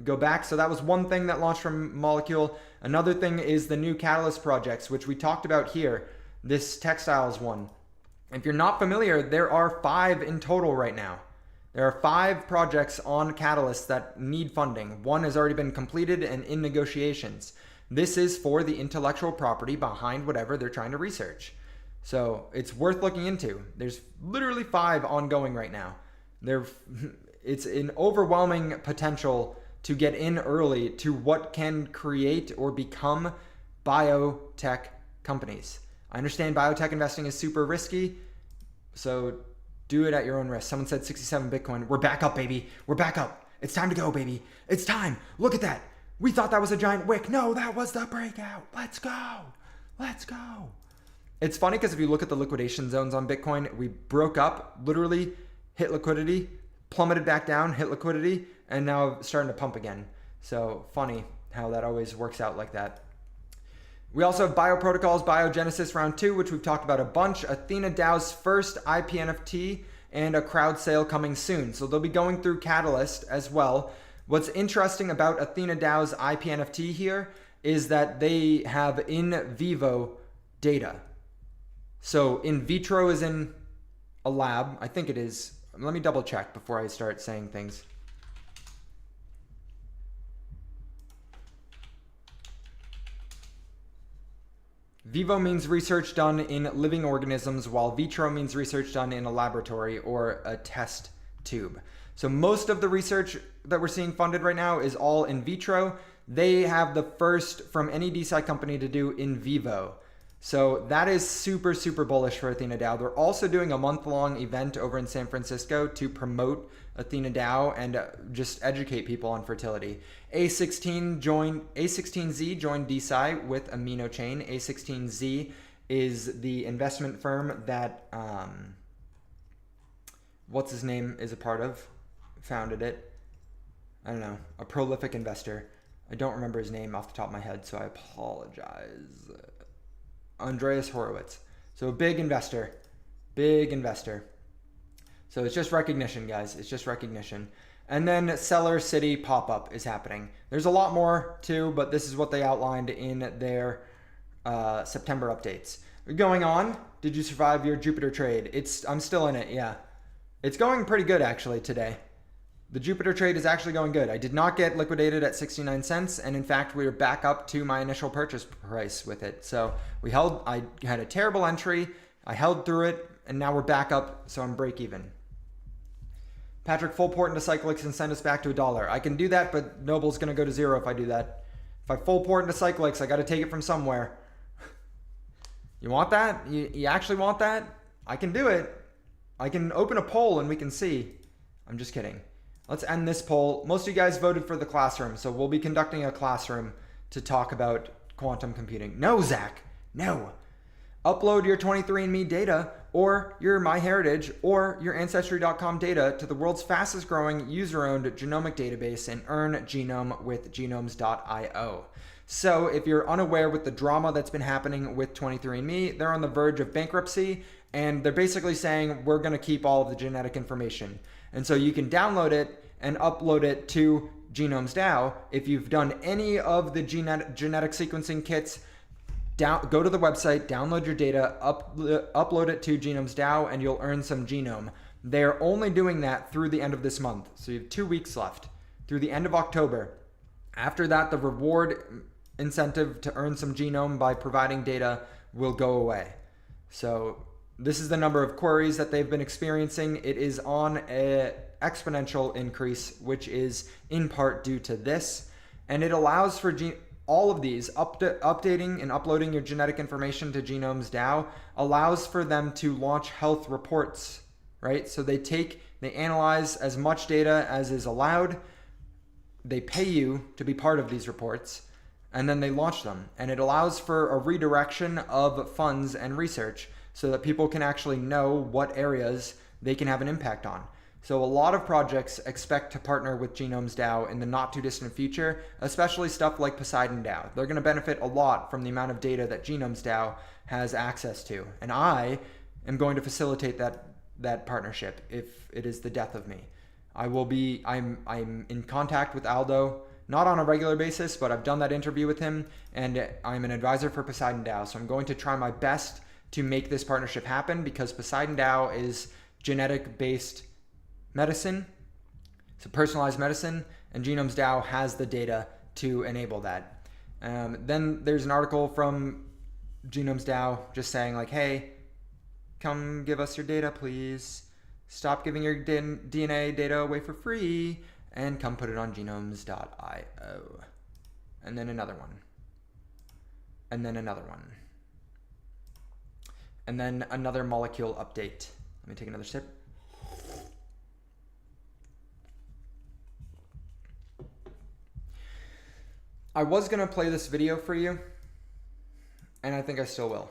[SPEAKER 1] Go back, so that was one thing that launched from Molecule. Another thing is the new Catalyst projects, which we talked about here. This textiles one. If you're not familiar, there are 5 in total right now. There are 5 projects on Catalyst that need funding. 1 has already been completed and in negotiations. This is for the intellectual property behind whatever they're trying to research. So it's worth looking into. There's literally 5 ongoing right now. It's an overwhelming potential to get in early to what can create or become biotech companies. I understand biotech investing is super risky, so do it at your own risk. Someone said 67 Bitcoin. We're back up, baby. We're back up. It's time to go, baby. It's time. Look at that. We thought that was a giant wick. No, that was the breakout. Let's go. Let's go. It's funny because if you look at the liquidation zones on Bitcoin, we broke up, literally hit liquidity, plummeted back down, hit liquidity, and now starting to pump again. So funny how that always works out like that. We also have Bioprotocols, Biogenesis Round 2, which we've talked about a bunch. Athena DAO's first IP NFT and a crowd sale coming soon. So they'll be going through Catalyst as well. What's interesting about Athena DAO's IP NFT here is that they have in vivo data. So in vitro is in a lab. I think it is. Let me double check before I start saying things. Vivo means research done in living organisms, while vitro means research done in a laboratory or a test tube. So most of the research that we're seeing funded right now is all in vitro. They have the first from any DeSci company to do in vivo. So that is super, super bullish for Athena DAO. They're also doing a month-long event over in San Francisco to promote Athena DAO and just educate people on fertility. A16Z joined DeSci with Amino Chain. A16Z is the investment firm that what's his name is a part of, founded it. I don't know, a prolific investor. I don't remember his name off the top of my head, so I apologize. Andreas Horowitz. So a big investor. Big investor. So it's just recognition, guys. It's just recognition. And then Seller City pop-up is happening. There's a lot more too, but this is what they outlined in their September updates. Going on, did you survive your Jupiter trade? I'm still in it, yeah. It's going pretty good actually today. The Jupiter trade is actually going good. I did not get liquidated at 69 cents, and in fact, we are back up to my initial purchase price with it. So I had a terrible entry, I held through it, and now we're back up, so I'm break even. Patrick, full port into Cyclix and send us back to $1. I can do that, but Noble's gonna go to 0 if I do that. If I full port into Cyclix, I gotta take it from somewhere. You want that? You actually want that? I can do it. I can open a poll and we can see. I'm just kidding. Let's end this poll. Most of you guys voted for the classroom, so we'll be conducting a classroom to talk about quantum computing. No, Zach, no. Upload your 23andMe data or your MyHeritage or your Ancestry.com data to the world's fastest growing user-owned genomic database and earn genome with genomes.io. So if you're unaware with the drama that's been happening with 23andMe, they're on the verge of bankruptcy, and they're basically saying we're going to keep all of the genetic information. And so you can download it and upload it to Genomes DAO. If you've done any of the genetic sequencing kits, go to the website, download your data, upload it to Genomes DAO, and you'll earn some genome. They're only doing that through the end of this month. So you have 2 weeks left through the end of October. After that, the reward incentive to earn some genome by providing data will go away. So this is the number of queries that they've been experiencing. It is on an exponential increase, which is in part due to this. And it allows for all of these, updating and uploading your genetic information to Genomes DAO allows for them to launch health reports, right? So they analyze as much data as is allowed. They pay you to be part of these reports, and then they launch them. And it allows for a redirection of funds and research so that people can actually know what areas they can have an impact on. So a lot of projects expect to partner with Genomes DAO in the not too distant future, especially stuff like Poseidon DAO. They're going to benefit a lot from the amount of data that Genomes DAO has access to. And I am going to facilitate that partnership if it is the death of me. I'm in contact with Aldo, not on a regular basis, but I've done that interview with him, and I'm an advisor for Poseidon DAO. So I'm going to try my best to make this partnership happen, because Poseidon DAO is genetic-based medicine, so personalized medicine, and Genomes DAO has the data to enable that. Then there's an article from Genomes DAO just saying like, hey, come give us your data, please. Stop giving your DNA data away for free, and come put it on genomes.io. And then another one. And then another one. And then another molecule update. Let me take another sip. I was going to play this video for you, and I think I still will.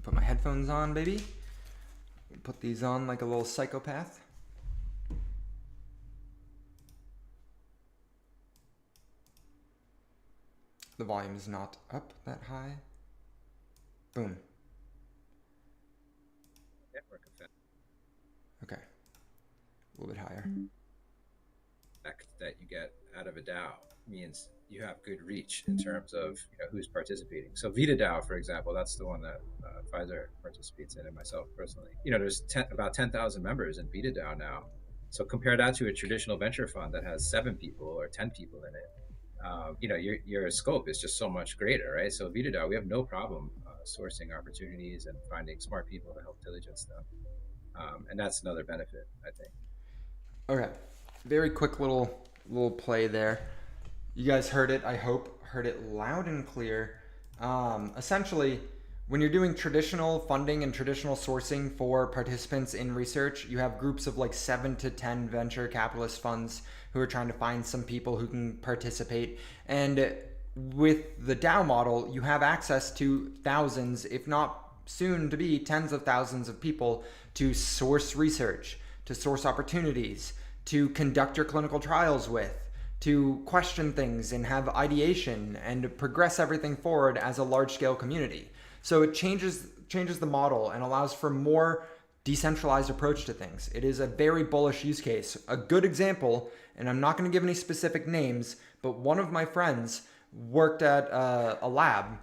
[SPEAKER 1] Put my headphones on, baby. Put these on like a little psychopath. The volume is not up that high. Boom.
[SPEAKER 2] Network effect.
[SPEAKER 1] Okay. A little bit higher.
[SPEAKER 2] Effect that you get out of a DAO means you have good reach in terms of who's participating. So Vita DAO, for example, that's the one that Pfizer participates in, and myself personally. There's about 10,000 members in Vita DAO now. So compare that to a traditional venture fund that has 7 people or 10 people in it. Your scope is just so much greater, right? So Vita DAO, we have no problem sourcing opportunities and finding smart people to help diligence them. And that's another benefit, I think.
[SPEAKER 1] Okay. Very quick little play there. You guys heard it, I hope, heard it loud and clear. Essentially, when you're doing traditional funding and traditional sourcing for participants in research, you have groups of like 7 to 10 venture capitalist funds who are trying to find some people who can participate. And with the DAO model, you have access to thousands, if not soon to be tens of thousands of people to source research, to source opportunities, to conduct your clinical trials with, to question things and have ideation and progress everything forward as a large scale community. So it changes the model and allows for more decentralized approach to things. It is a very bullish use case. A good example, and I'm not going to give any specific names, but one of my friends worked at a lab,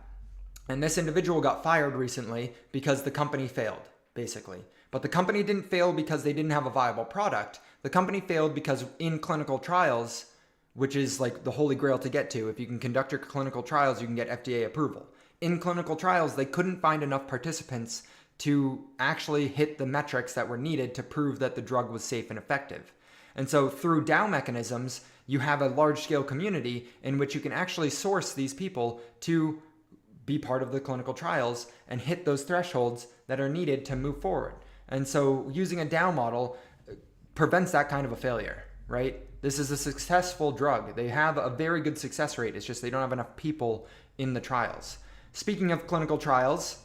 [SPEAKER 1] and this individual got fired recently because the company failed, basically. But the company didn't fail because they didn't have a viable product. The company failed because in clinical trials, which is like the holy grail to get to, if you can conduct your clinical trials, you can get FDA approval. In clinical trials, they couldn't find enough participants to actually hit the metrics that were needed to prove that the drug was safe and effective. And so through DAO mechanisms, you have a large scale community in which you can actually source these people to be part of the clinical trials and hit those thresholds that are needed to move forward. And so using a DAO model prevents that kind of a failure, right? This is a successful drug. They have a very good success rate. It's just they don't have enough people in the trials. Speaking of clinical trials,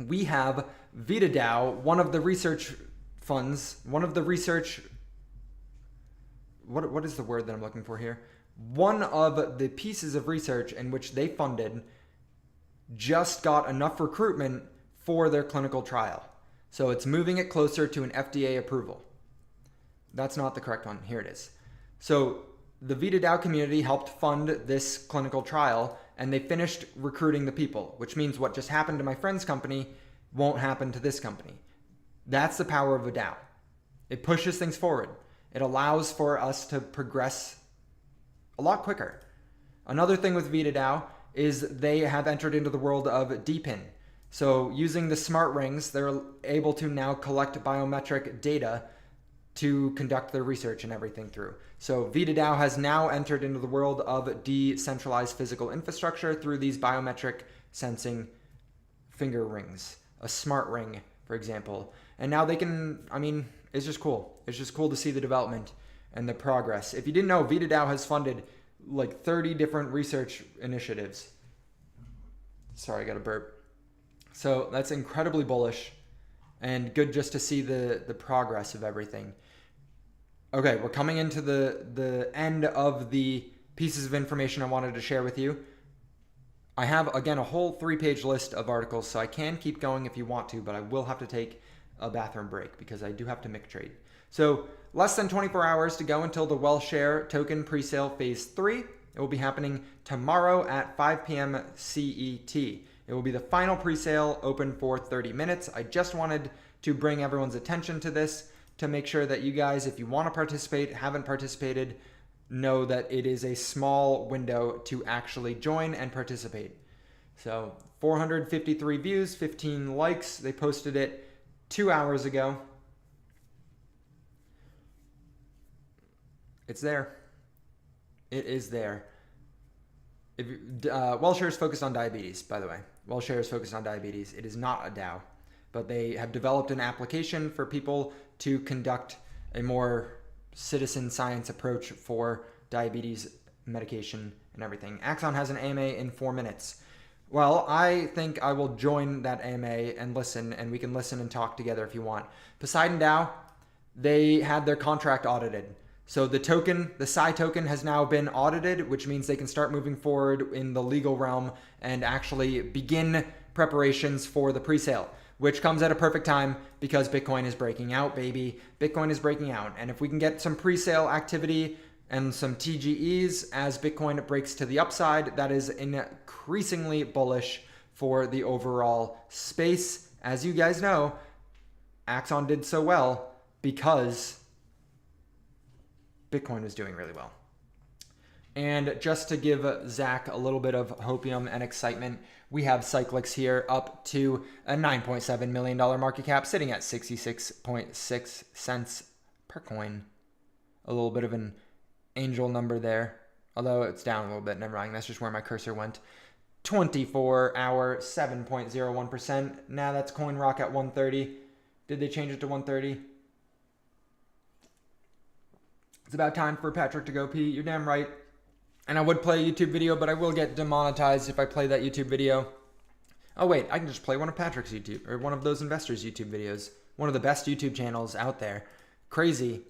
[SPEAKER 1] we have VitaDAO, one of the research funds, one of the research, what is the word that I'm looking for here? One of the pieces of research in which they funded just got enough recruitment for their clinical trial. So it's moving it closer to an FDA approval. That's not the correct one. Here it is. So the VitaDAO community helped fund this clinical trial, and they finished recruiting the people, which means what just happened to my friend's company won't happen to this company. That's the power of a DAO. It pushes things forward. It allows for us to progress a lot quicker. Another thing with VitaDAO is they have entered into the world of DPIN. So using the smart rings, they're able to now collect biometric data to conduct their research and everything through. So VitaDAO has now entered into the world of decentralized physical infrastructure through these biometric sensing finger rings, a smart ring, for example. And now they can, it's just cool. It's just cool to see the development and the progress. If you didn't know, VitaDAO has funded like 30 different research initiatives. Sorry, I got a burp. So that's incredibly bullish and good just to see the progress of everything. Okay, we're coming into the end of the pieces of information I wanted to share with you. I have, again, a whole 3-page list of articles, so I can keep going if you want to, but I will have to take a bathroom break because I do have to mic trade. So less than 24 hours to go until the WellShare token presale phase 3. It will be happening tomorrow at 5 p.m. CET. It will be the final presale, open for 30 minutes. I just wanted to bring everyone's attention to this to make sure that you guys, if you want to participate, haven't participated, know that it is a small window to actually join and participate. So 453 views, 15 likes. They posted it 2 hours ago. It's there. It is there. WellShare is focused on diabetes, by the way. WellShare is focused on diabetes. It is not a DAO, but they have developed an application for people to conduct a more citizen science approach for diabetes medication and everything. Axon has an AMA in 4 minutes. Well, I think I will join that AMA and listen, and we can listen and talk together if you want. Poseidon DAO, they had their contract audited. So the token, the DeSci token, has now been audited, which means they can start moving forward in the legal realm and actually begin preparations for the presale, which comes at a perfect time because Bitcoin is breaking out, baby. Bitcoin is breaking out. And if we can get some presale activity and some TGEs as Bitcoin breaks to the upside, that is increasingly bullish for the overall space. As you guys know, Axon did so well because Bitcoin was doing really well. And just to give Zach a little bit of hopium and excitement, we have Cyclix here up to a $9.7 million market cap, sitting at 66.6 cents per coin. A little bit of an angel number there. Although it's down a little bit. Never mind. That's just where my cursor went. 24-hour, 7.01%. Now that's CoinRock at 130. Did they change it to 130? It's about time for Patrick to go pee. You're damn right. And I would play a YouTube video, but I will get demonetized if I play that YouTube video. Oh wait, I can just play one of Patrick's YouTube, or one of those investors' YouTube videos. One of the best YouTube channels out there. Crazy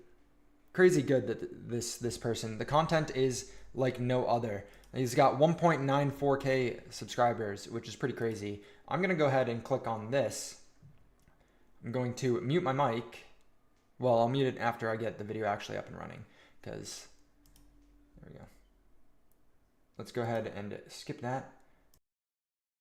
[SPEAKER 1] good that this person. The content is like no other. He's got 1.94k subscribers, which is pretty crazy. I'm gonna go ahead and click on this. I'm going to mute my mic. Well, I'll mute it after I get the video actually up and running, because there we go. Let's go ahead and skip that.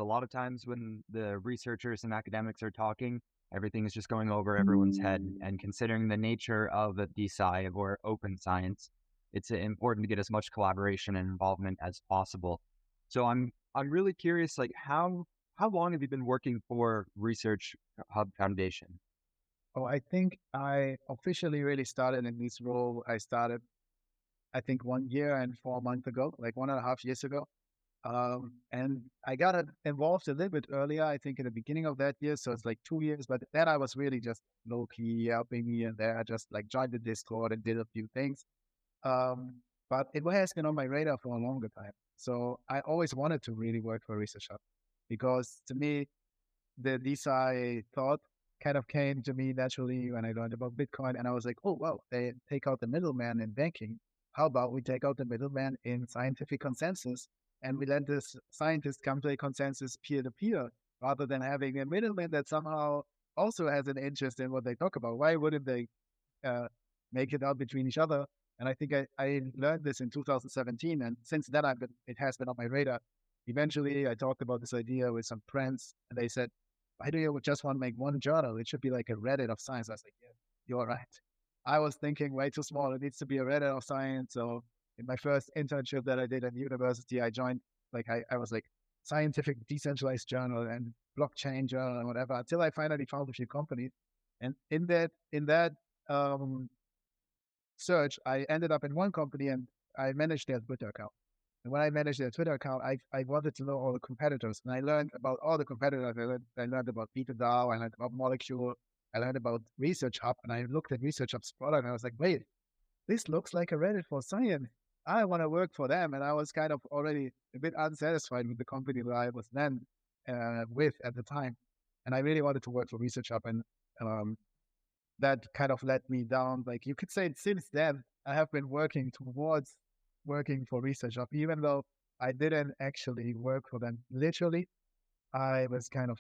[SPEAKER 3] A lot of times when the researchers and academics are talking, everything is just going over everyone's head. And considering the nature of the DeSci or open science, it's important to get as much collaboration and involvement as possible. So I'm really curious, like how long have you been working for Research Hub Foundation?
[SPEAKER 4] Oh, I think I officially really started in this role. I started, I think, 1 year and 4 months ago, like 1.5 years ago. And I got involved a little bit earlier, I think in the beginning of that year. So it's like 2 years, but then I was really just low key helping here and there. I just like joined the Discord and did a few things. But it has been on my radar for a longer time. So I always wanted to really work for Research Hub, because to me, the DeSci thought kind of came to me naturally when I learned about Bitcoin. And I was like, oh, wow, they take out the middleman in banking. How about we take out the middleman in scientific consensus, and we let this scientist come to a consensus peer-to-peer, rather than having a middleman that somehow also has an interest in what they talk about? Why wouldn't they make it out between each other? And I think I learned this in 2017. And since then, it has been on my radar. Eventually, I talked about this idea with some friends, and they said, why do you just want to make one journal? It should be like a Reddit of science. I was like, yeah, you're right. I was thinking way too small. It needs to be a Reddit of science. So in my first internship that I did at university, I joined, I was like scientific decentralized journal and blockchain journal and whatever, until I finally found a few companies. And in that search, I ended up in one company, and I managed their Twitter account. And when I managed their Twitter account, I wanted to know all the competitors. And I learned about all the competitors. I learned about DeFi, I learned about Molecule, I learned about Research Hub, and I looked at Research Hub's product, and I was like, wait, this looks like a Reddit for science. I want to work for them. And I was kind of already a bit unsatisfied with the company that I was then with at the time. And I really wanted to work for Research Hub. And that kind of led me down. Like you could say, since then, I have been working towards working for Research Hub, even though I didn't actually work for them literally. I was kind of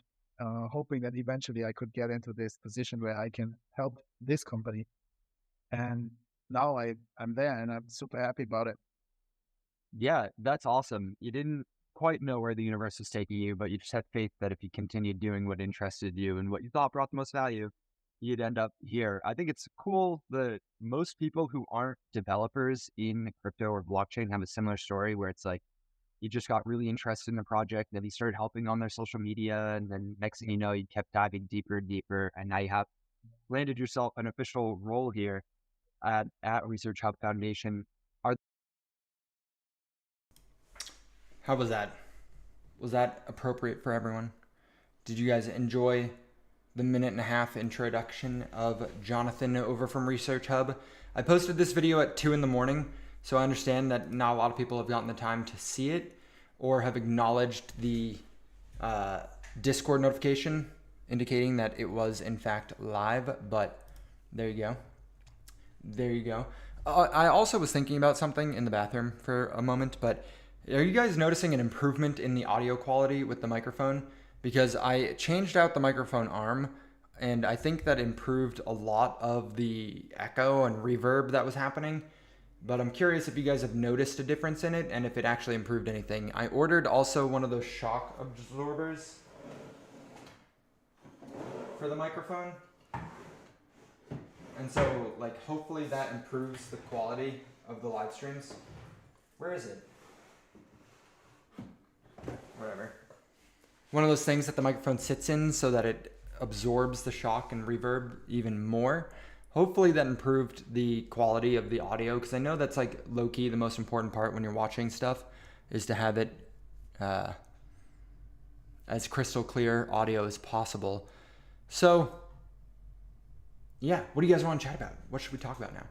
[SPEAKER 4] hoping that eventually I could get into this position where I can help this company. And now I'm there, and I'm super happy about it.
[SPEAKER 3] Yeah, that's awesome. You didn't quite know where the universe was taking you, but you just had faith that if you continued doing what interested you and what you thought brought the most value, you'd end up here. I think it's cool that most people who aren't developers in crypto or blockchain have a similar story, where it's like you just got really interested in the project, then you started helping on their social media, and then next thing you know, you kept diving deeper and deeper, and now you have landed yourself an official role here at Research Hub Foundation.
[SPEAKER 1] How was that? Was that appropriate for everyone? Did you guys enjoy the 1.5-minute introduction of Jonathan over from Research Hub? I posted this video at 2 a.m, so I understand that not a lot of people have gotten the time to see it or have acknowledged the Discord notification indicating that it was in fact live, but there you go. There you go. I also was thinking about something in the bathroom for a moment, but are you guys noticing an improvement in the audio quality with the microphone? Because I changed out the microphone arm, and I think that improved a lot of the echo and reverb that was happening. But I'm curious if you guys have noticed a difference in it and if it actually improved anything. I ordered also one of those shock absorbers for the microphone. And so, like, hopefully that improves the quality of the live streams. Where is it? Whatever. One of those things that the microphone sits in so that it absorbs the shock and reverb even more. Hopefully that improved the quality of the audio, because I know that's like low-key the most important part when you're watching stuff, is to have it as crystal clear audio as possible. So yeah, what do you guys want to chat about? What should we talk about now?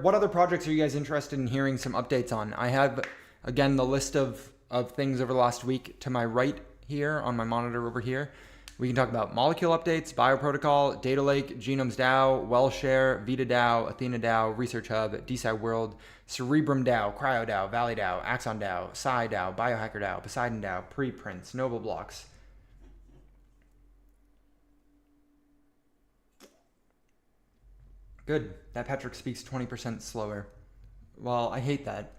[SPEAKER 1] What other projects are you guys interested in hearing some updates on? I have, again, the list of things over the last week to my right here on my monitor over here. We can talk about molecule updates, bioprotocol, data lake, genomes DAO, WellShare, Vita DAO, Athena DAO, Research Hub, DeSci World, Cerebrum DAO, Cryo DAO, Valley DAO, Axon DAO, Psi DAO, Biohacker DAO, Poseidon DAO, Preprints, Noble Blocks. Good. That Patrick speaks 20% slower. Well, I hate that.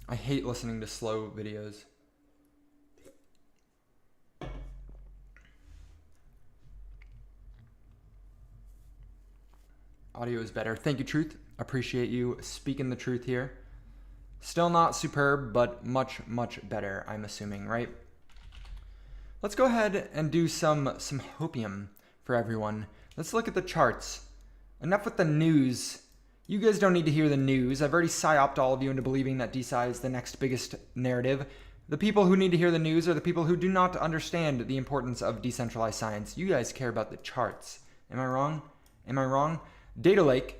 [SPEAKER 1] I hate listening to slow videos. Audio is better. Thank you, Truth. Appreciate you speaking the truth here. Still not superb, but much, much better, I'm assuming, right? Let's go ahead and do some hopium for everyone. Let's look at the charts. Enough with the news. You guys don't need to hear the news. I've already psyoped all of you into believing that DeSci is the next biggest narrative. The people who need to hear the news are the people who do not understand the importance of decentralized science. You guys care about the charts. Am I wrong? Am I wrong? Data Lake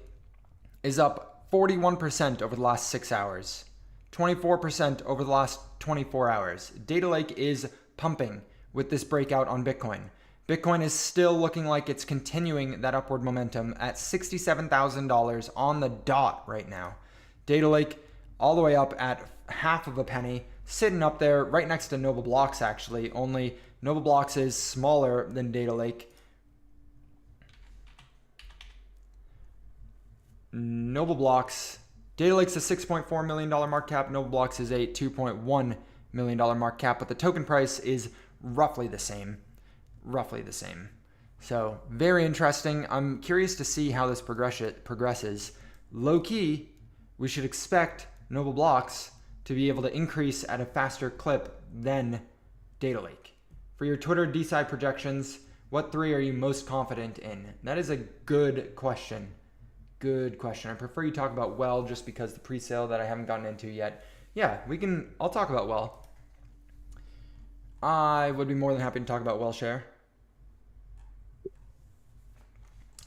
[SPEAKER 1] is up 41% over the last 6 hours. 24% over the last 24 hours. Data Lake is pumping with this breakout on Bitcoin. Bitcoin is still looking like it's continuing that upward momentum at $67,000 on the dot right now. Data Lake all the way up at half of a penny, sitting up there right next to Noble Blocks actually, only Noble Blocks is smaller than Data Lake. Noble Blocks, Data Lake's a $6.4 million market cap, Noble Blocks is a $2.1 million market cap, but the token price is roughly the same. So very interesting. I'm curious to see how this progresses. Low key, we should expect Noble Blocks to be able to increase at a faster clip than Data Lake. For your Twitter DeSci projections, what 3 are you most confident in? That is a good question. Good question. I prefer you talk about Well just because the pre-sale that I haven't gotten into yet. Yeah, I'll talk about Well. I would be more than happy to talk about WellShare.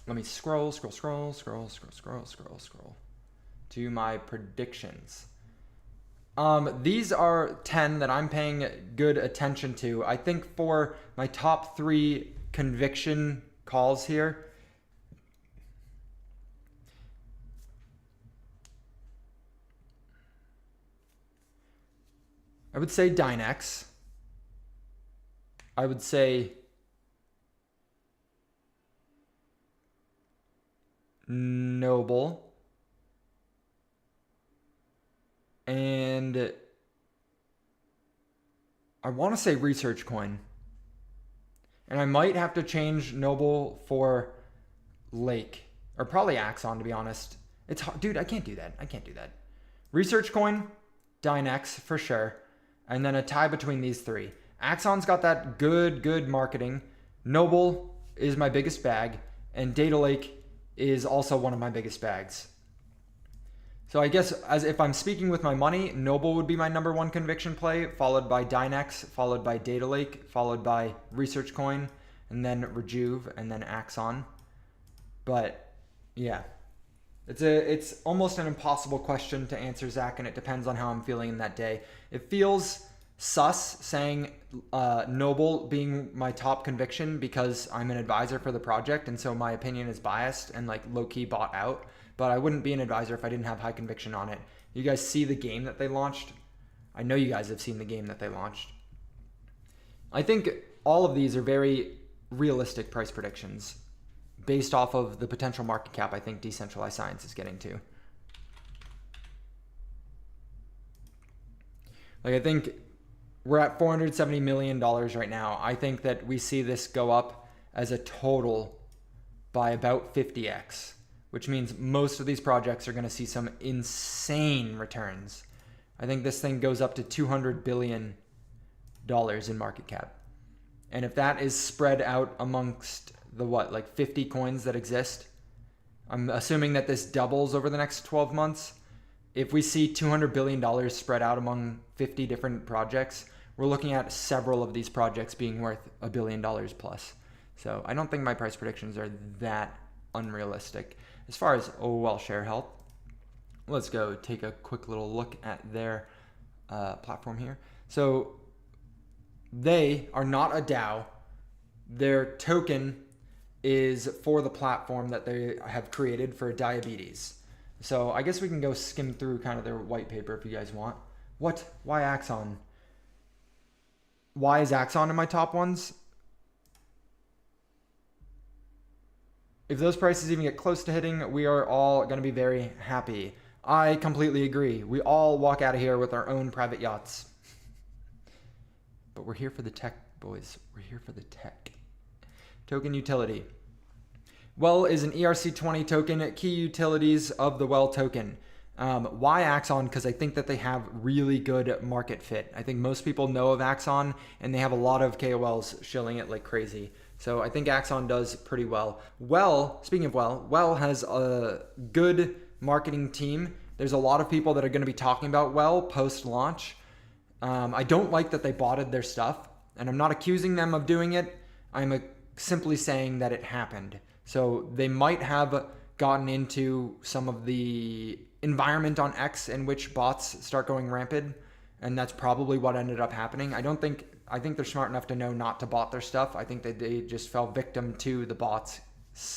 [SPEAKER 1] Let me scroll to my predictions. These are 10 that I'm paying good attention to. I think for my top 3 conviction calls here, I would say Dynex. I would say Noble. And I want to say Research Coin. And I might have to change Noble for Lake. Or probably Axon, to be honest. It's hard. Dude, I can't do that. Research Coin, Dynex for sure. And then a tie between these 3. Axon's got that good marketing. Noble is my biggest bag. And Data Lake is also one of my biggest bags. So I guess as if I'm speaking with my money, Noble would be my number 1 conviction play, followed by Dynex, followed by Data Lake, followed by Research Coin, and then Rejuve, and then Axon. But yeah, it's almost an impossible question to answer, Zach, and it depends on how I'm feeling in that day. It feels sus saying Noble being my top conviction because I'm an advisor for the project, and so my opinion is biased and like low-key bought out. But I wouldn't be an advisor if I didn't have high conviction on it. You guys see the game that they launched? I know you guys have seen the game that they launched. I think all of these are very realistic price predictions based off of the potential market cap I think decentralized science is getting to. Like, I think we're at $470 million right now. I think that we see this go up as a total by about 50x, which means most of these projects are going to see some insane returns. I think this thing goes up to $200 billion in market cap. And if that is spread out amongst the 50 coins that exist, I'm assuming that this doubles over the next 12 months. If we see $200 billion spread out among 50 different projects, we're looking at several of these projects being worth $1 billion plus. So I don't think my price predictions are that unrealistic. As far as OL Share Health, let's go take a quick little look at their platform here. So they are not a DAO. Their token is for the platform that they have created for diabetes. So I guess we can go skim through kind of their white paper if you guys want. What? Why Axon? Why is Axon in my top ones? If those prices even get close to hitting, we are all going to be very happy. I completely agree. We all walk out of here with our own private yachts. But we're here for the tech, boys. We're here for the tech. Token utility. Well is an ERC20 token. Key utilities of the Well token. Why Axon? Because I think that they have really good market fit. I think most people know of Axon, and they have a lot of KOLs shilling it like crazy. So I think Axon does pretty well. Well, speaking of Well has a good marketing team. There's a lot of people that are going to be talking about Well post-launch. I don't like that they botted their stuff, and I'm not accusing them of doing it. I'm simply saying that it happened. So they might have gotten into some of the environment on X in which bots start going rampant, and that's probably what ended up happening. I think they're smart enough to know not to bot their stuff. I think that they just fell victim to the bots,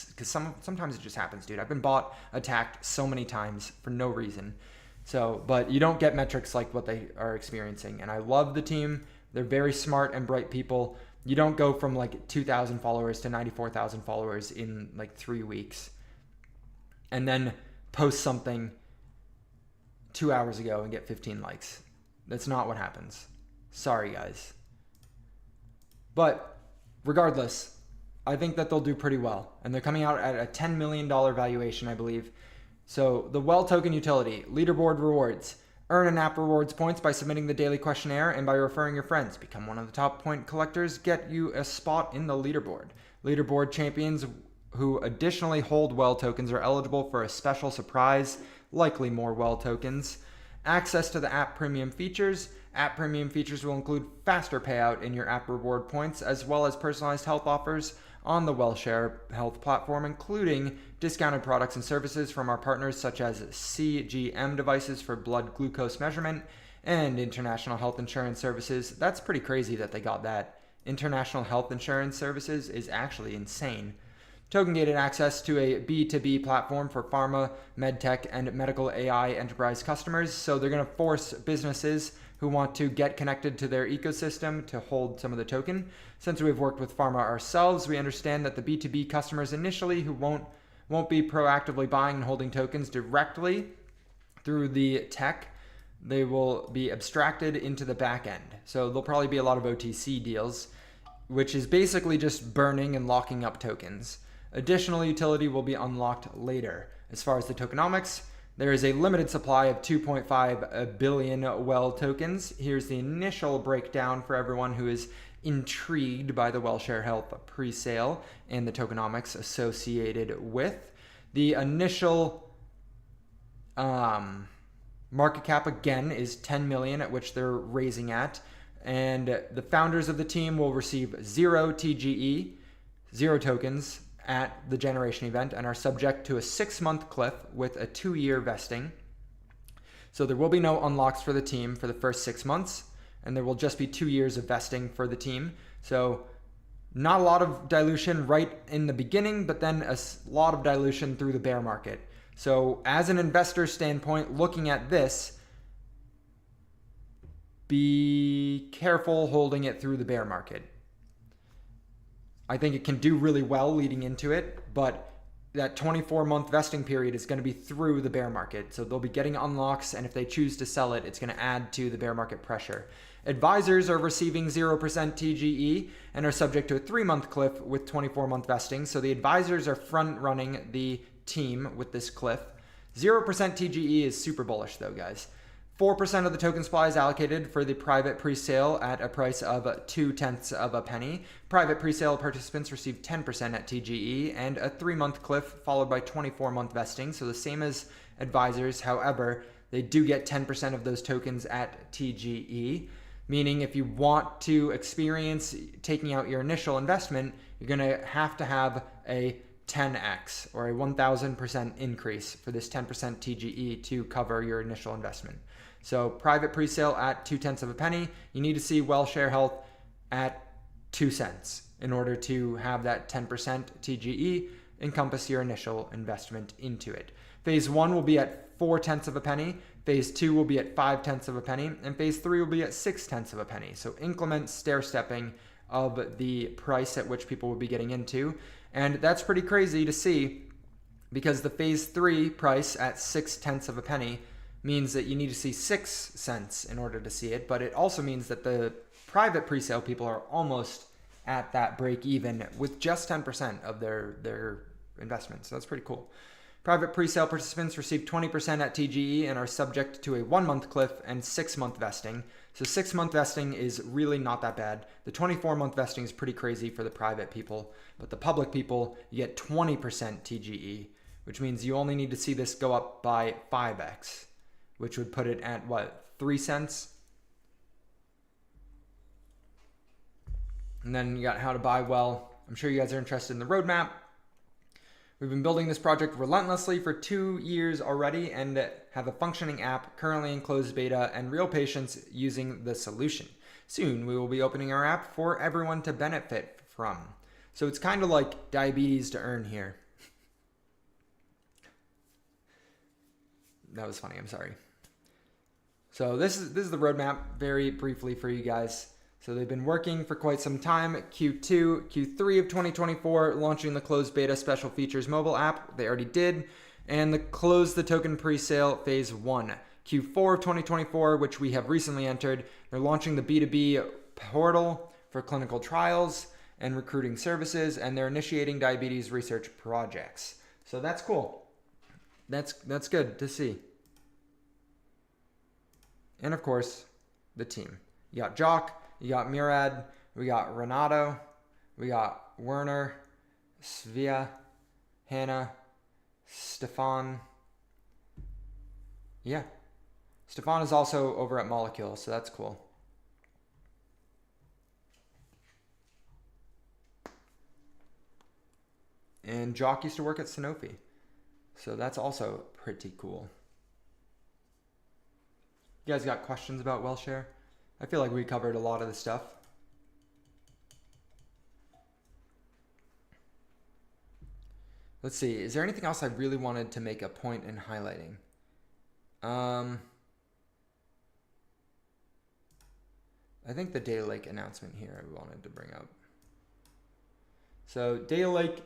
[SPEAKER 1] because sometimes it just happens, dude. I've been attacked so many times for no reason. So, but you don't get metrics like what they are experiencing. And I love the team. They're very smart and bright people. You don't go from like 2,000 followers to 94,000 followers in like 3 weeks and then post something 2 hours ago and get 15 likes. That's not what happens. Sorry, guys. But regardless, I think that they'll do pretty well. And they're coming out at a $10 million valuation, I believe. So the Well token utility, leaderboard rewards. Earn in-app rewards points by submitting the daily questionnaire and by referring your friends. Become one of the top point collectors. Get you a spot in the leaderboard. Leaderboard champions who additionally hold Well tokens are eligible for a special surprise, likely more Well tokens. Access to the app premium features. App premium features will include faster payout in your app reward points, as well as personalized health offers on the WellShare Health platform, including discounted products and services from our partners such as CGM devices for blood glucose measurement and international health insurance services. That's pretty crazy that they got that. International health insurance services is actually insane. Token-gated access to a B2B platform for pharma, medtech, and medical AI enterprise customers. So they're going to force businesses who want to get connected to their ecosystem to hold some of the token. Since we've worked with pharma ourselves, we understand that the B2B customers initially who won't be proactively buying and holding tokens directly through the tech, they will be abstracted into the back end. So there'll probably be a lot of OTC deals, which is basically just burning and locking up tokens. Additional utility will be unlocked later. As far as the tokenomics, there is a limited supply of 2.5 billion Well tokens. Here's the initial breakdown for everyone who is intrigued by the WellShare Health pre-sale and the tokenomics associated with. The initial market cap again is 10 million, at which they're raising at. And the founders of the team will receive 0 TGE, 0 tokens, at the generation event and are subject to a 6-month cliff with a 2-year vesting. So there will be no unlocks for the team for the first 6 months, and there will just be 2 years of vesting for the team. So not a lot of dilution right in the beginning, but then a lot of dilution through the bear market. So as an investor standpoint, looking at this, be careful holding it through the bear market. I think it can do really well leading into it, but that 24-month vesting period is going to be through the bear market. So they'll be getting unlocks, and if they choose to sell it, it's going to add to the bear market pressure. Advisors are receiving 0% TGE and are subject to a 3-month cliff with 24-month vesting. So the advisors are front-running the team with this cliff. 0% TGE is super bullish though, guys. 4% of the token supply is allocated for the private pre-sale at a price of 0.2 of a penny. Private pre-sale participants receive 10% at TGE and a 3-month cliff followed by 24-month vesting. So the same as advisors. However, they do get 10% of those tokens at TGE, meaning if you want to experience taking out your initial investment, you're going to have a 10x or a 1000% increase for this 10% TGE to cover your initial investment. So private pre-sale at 0.2 of a penny. You need to see Well Share Health at 2 cents in order to have that 10% TGE encompass your initial investment into it. Phase 1 will be at 0.4 of a penny. Phase 2 will be at 0.5 of a penny, and phase 3 will be at 0.6 of a penny. So increment stair-stepping of the price at which people will be getting into. And that's pretty crazy to see, because the phase 3 price at 0.6 of a penny means that you need to see 6 cents in order to see it. But it also means that the private pre-sale people are almost at that break even with just 10% of their investment. So that's pretty cool. Private pre-sale participants receive 20% at TGE and are subject to a 1-month cliff and 6-month vesting. So 6-month vesting is really not that bad. The 24-month vesting is pretty crazy for the private people, but the public people, you get 20% TGE, which means you only need to see this go up by 5x, which would put it at what, 3 cents? And then you got how to buy well. I'm sure you guys are interested in the roadmap. We've been building this project relentlessly for 2 years already and have a functioning app currently in closed beta and real patients using the solution. Soon we will be opening our app for everyone to benefit from. So it's kind of like diabetes to earn here. That was funny, I'm sorry. So this is the roadmap very briefly for you guys. So they've been working for quite some time. Q2, Q3 of 2024, launching the closed beta special features mobile app. They already did. And the close the token pre-sale phase 1. Q4 of 2024, which we have recently entered, they're launching the B2B portal for clinical trials and recruiting services, and they're initiating diabetes research projects. So that's cool. That's good to see. And of course, the team. You got Jock, you got Murad, we got Renato, we got Werner, Svea, Hannah, Stefan. Yeah. Stefan is also over at Molecule, so that's cool. And Jock used to work at Sanofi, so that's also pretty cool. You guys got questions about WellShare? I feel like we covered a lot of the stuff. Let's see. Is there anything else I really wanted to make a point in highlighting? I think the Data Lake announcement here I wanted to bring up. So Data Lake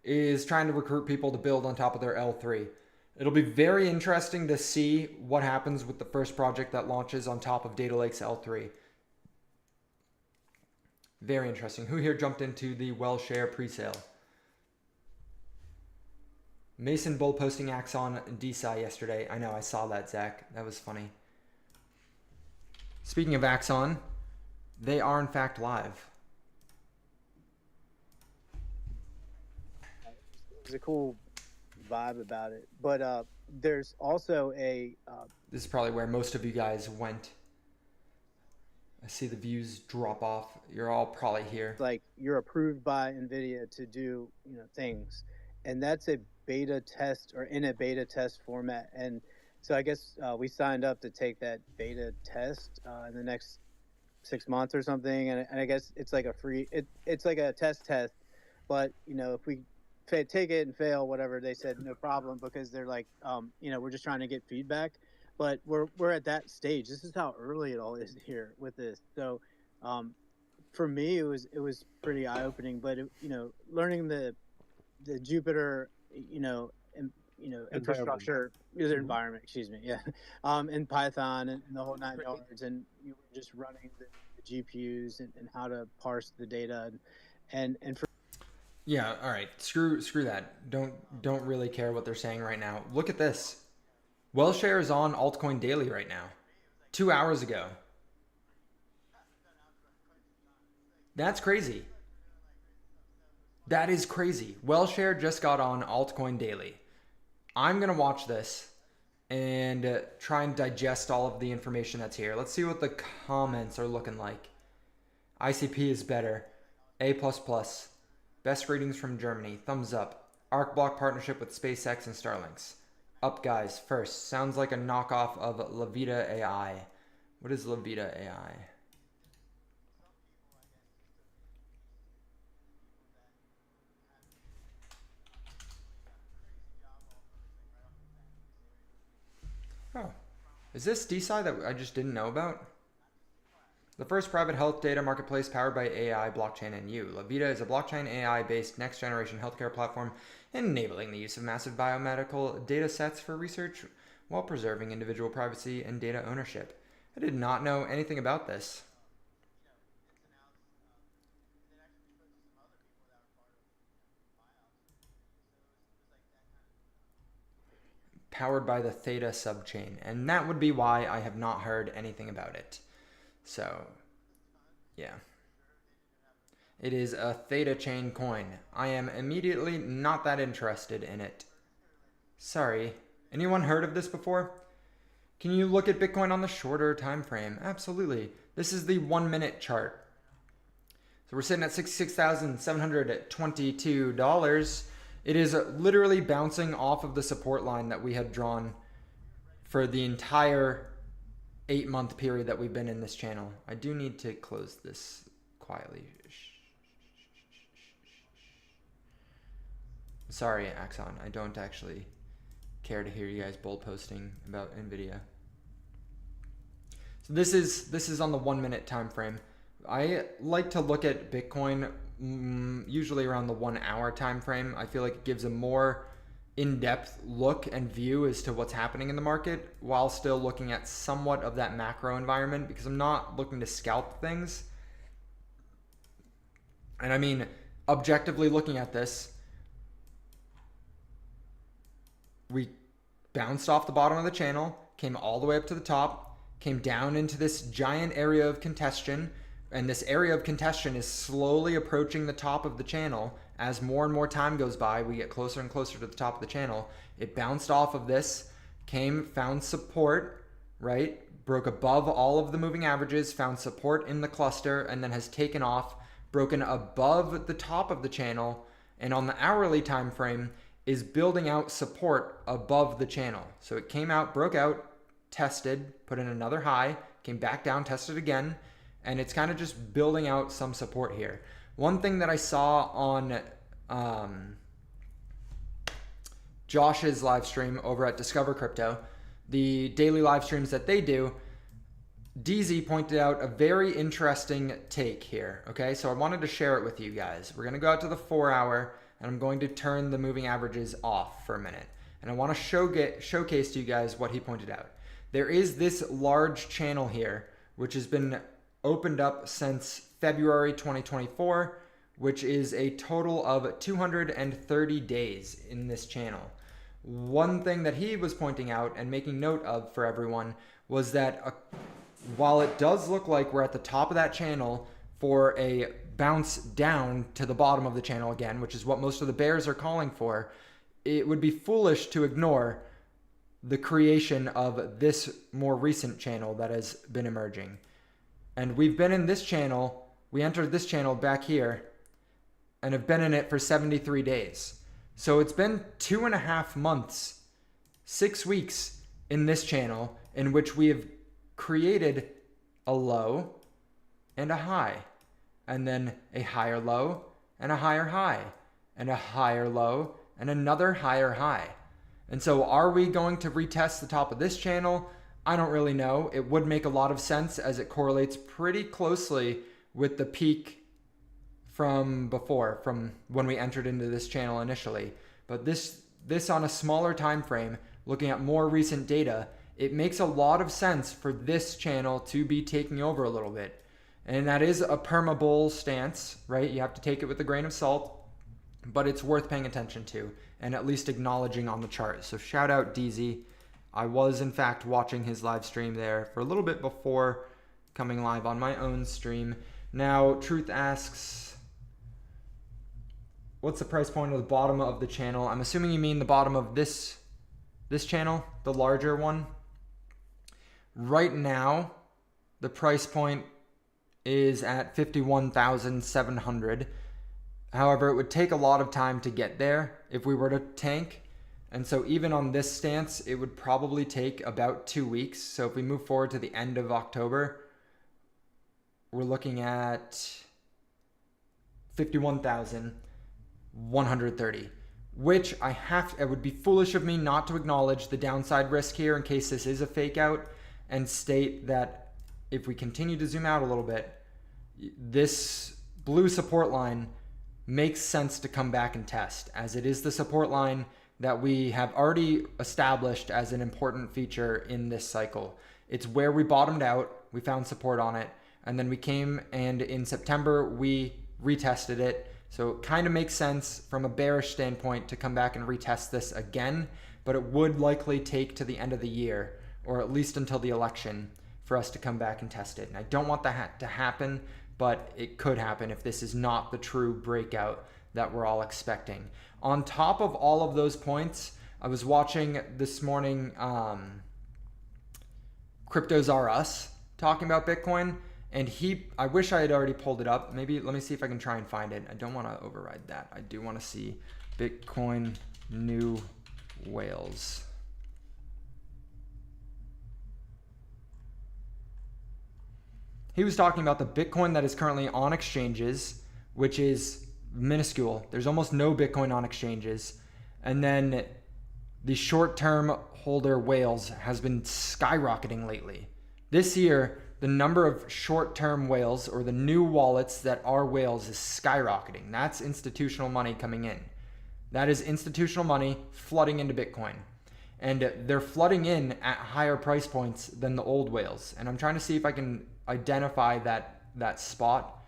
[SPEAKER 1] is trying to recruit people to build on top of their L3. It'll be very interesting to see what happens with the first project that launches on top of Data Lake's L3. Very interesting. Who here jumped into the WellShare presale? Mason Bull posting Axon DeSci yesterday. I know, I saw that, Zach. That was funny. Speaking of Axon, they are in fact live.
[SPEAKER 5] There's a cool vibe about it, but there's also a
[SPEAKER 1] this is probably where most of you guys went. I see the views drop off. You're all probably here.
[SPEAKER 5] Like, you're approved by NVIDIA to do, things, and that's a beta test, or in a beta test format. And so I guess we signed up to take that beta test in the next 6 months or something, and I guess it's like a free, it's like a test, but if we take it and fail, whatever, they said no problem, because they're like, we're just trying to get feedback. But we're at that stage. This is how early it all is here with this. So for me, it was pretty eye opening. But learning the Jupyter, infrastructure, user environment, and Python and the whole 9 yards, and you were just running the GPUs and how to parse the data, and for
[SPEAKER 1] yeah, all right. Screw that. Don't really care what they're saying right now. Look at this. WellShare is on Altcoin Daily right now. 2 hours ago. That's crazy. That is crazy. Wellshare just got on Altcoin Daily. I'm going to watch this and try and digest all of the information that's here. Let's see what the comments are looking like. ICP is better. A++. Best ratings from Germany. Thumbs up. ArcBlock partnership with SpaceX and Starlinks. Up, guys. First, sounds like a knockoff of Lavita AI. What is Lavita AI? Oh, is this DeSci that I just didn't know about? The first private health data marketplace powered by AI, blockchain, and you. Lavita is a blockchain AI-based next-generation healthcare platform enabling the use of massive biomedical data sets for research while preserving individual privacy and data ownership. I did not know anything about this. Powered by the Theta subchain, and that would be why I have not heard anything about it. So, yeah. It is a Theta chain coin. I am immediately not that interested in it. Sorry. Anyone heard of this before? Can you look at Bitcoin on the shorter time frame? Absolutely. This is the 1 minute chart. So we're sitting at $66,722. It is literally bouncing off of the support line that we had drawn for the entire 8-month period that we've been in this channel. I do need to close this quietly. Sorry, Axon. I don't actually care to hear you guys bold posting about NVIDIA. So this is on the 1 minute time frame. I like to look at Bitcoin usually around the 1 hour time frame. I feel like it gives a more in-depth look and view as to what's happening in the market while still looking at somewhat of that macro environment, because I'm not looking to scalp things. And I mean, objectively looking at this, we bounced off the bottom of the channel, came all the way up to the top, came down into this giant area of contention, and this area of contention is slowly approaching the top of the channel. As more and more time goes by, we get closer and closer to the top of the channel. It bounced off of this, found support, right? Broke above all of the moving averages, found support in the cluster, and then has taken off, broken above the top of the channel, and on the hourly time frame is building out support above the channel. So it came out, broke out, tested, put in another high, came back down, tested again, and it's kind of just building out some support here. One thing that I saw on Josh's live stream over at Discover Crypto, the daily live streams that they do, DZ pointed out a very interesting take here. Okay, so I wanted to share it with you guys. We're going to go out to the 4 hour, and I'm going to turn the moving averages off for a minute. And I want to showcase to you guys what he pointed out. There is this large channel here, which has been opened up since February 2024, which is a total of 230 days in this channel. One thing that he was pointing out and making note of for everyone was that while it does look like we're at the top of that channel for a bounce down to the bottom of the channel again, which is what most of the bears are calling for, it would be foolish to ignore the creation of this more recent channel that has been emerging. And we've been in this channel, we entered this channel back here and have been in it for 73 days. So it's been 2.5 months, 6 weeks in this channel in which we have created a low and a high, and then a higher low and a higher high, and a higher low and another higher high. And so are we going to retest the top of this channel? I don't really know. It would make a lot of sense as it correlates pretty closely with the peak from before, from when we entered into this channel initially. But this on a smaller time frame, looking at more recent data, it makes a lot of sense for this channel to be taking over a little bit. And that is a perma bull stance, right? You have to take it with a grain of salt, but it's worth paying attention to and at least acknowledging on the chart. So shout out DZ. I was in fact watching his live stream there for a little bit before coming live on my own stream. Now, Truth asks, what's the price point of the bottom of the channel? I'm assuming you mean the bottom of this channel, the larger one. Right now, the price point is at 51,700. However, it would take a lot of time to get there if we were to tank. And so even on this stance, it would probably take about 2 weeks. So if we move forward to the end of October, we're looking at 51,130, which it would be foolish of me not to acknowledge the downside risk here in case this is a fake out, and state that if we continue to zoom out a little bit, this blue support line makes sense to come back and test, as it is the support line that we have already established as an important feature in this cycle. It's where we bottomed out, we found support on it, and then we came and in September we retested it. So it kind of makes sense from a bearish standpoint to come back and retest this again, but it would likely take to the end of the year, or at least until the election, for us to come back and test it. And I don't want that to happen, but it could happen if this is not the true breakout that we're all expecting. On top of all of those points, I was watching this morning Cryptos R Us talking about Bitcoin, and I wish I had already pulled it up. Maybe, let me see if I can try and find it. I don't want to override that. I do want to see Bitcoin new whales. He was talking about the Bitcoin that is currently on exchanges, which is minuscule. There's almost no Bitcoin on exchanges. And then the short-term holder whales has been skyrocketing lately. This year, the number of short-term whales, or the new wallets that are whales, is skyrocketing. That's institutional money coming in. That is institutional money flooding into Bitcoin. And they're flooding in at higher price points than the old whales. And I'm trying to see if I can identify that spot.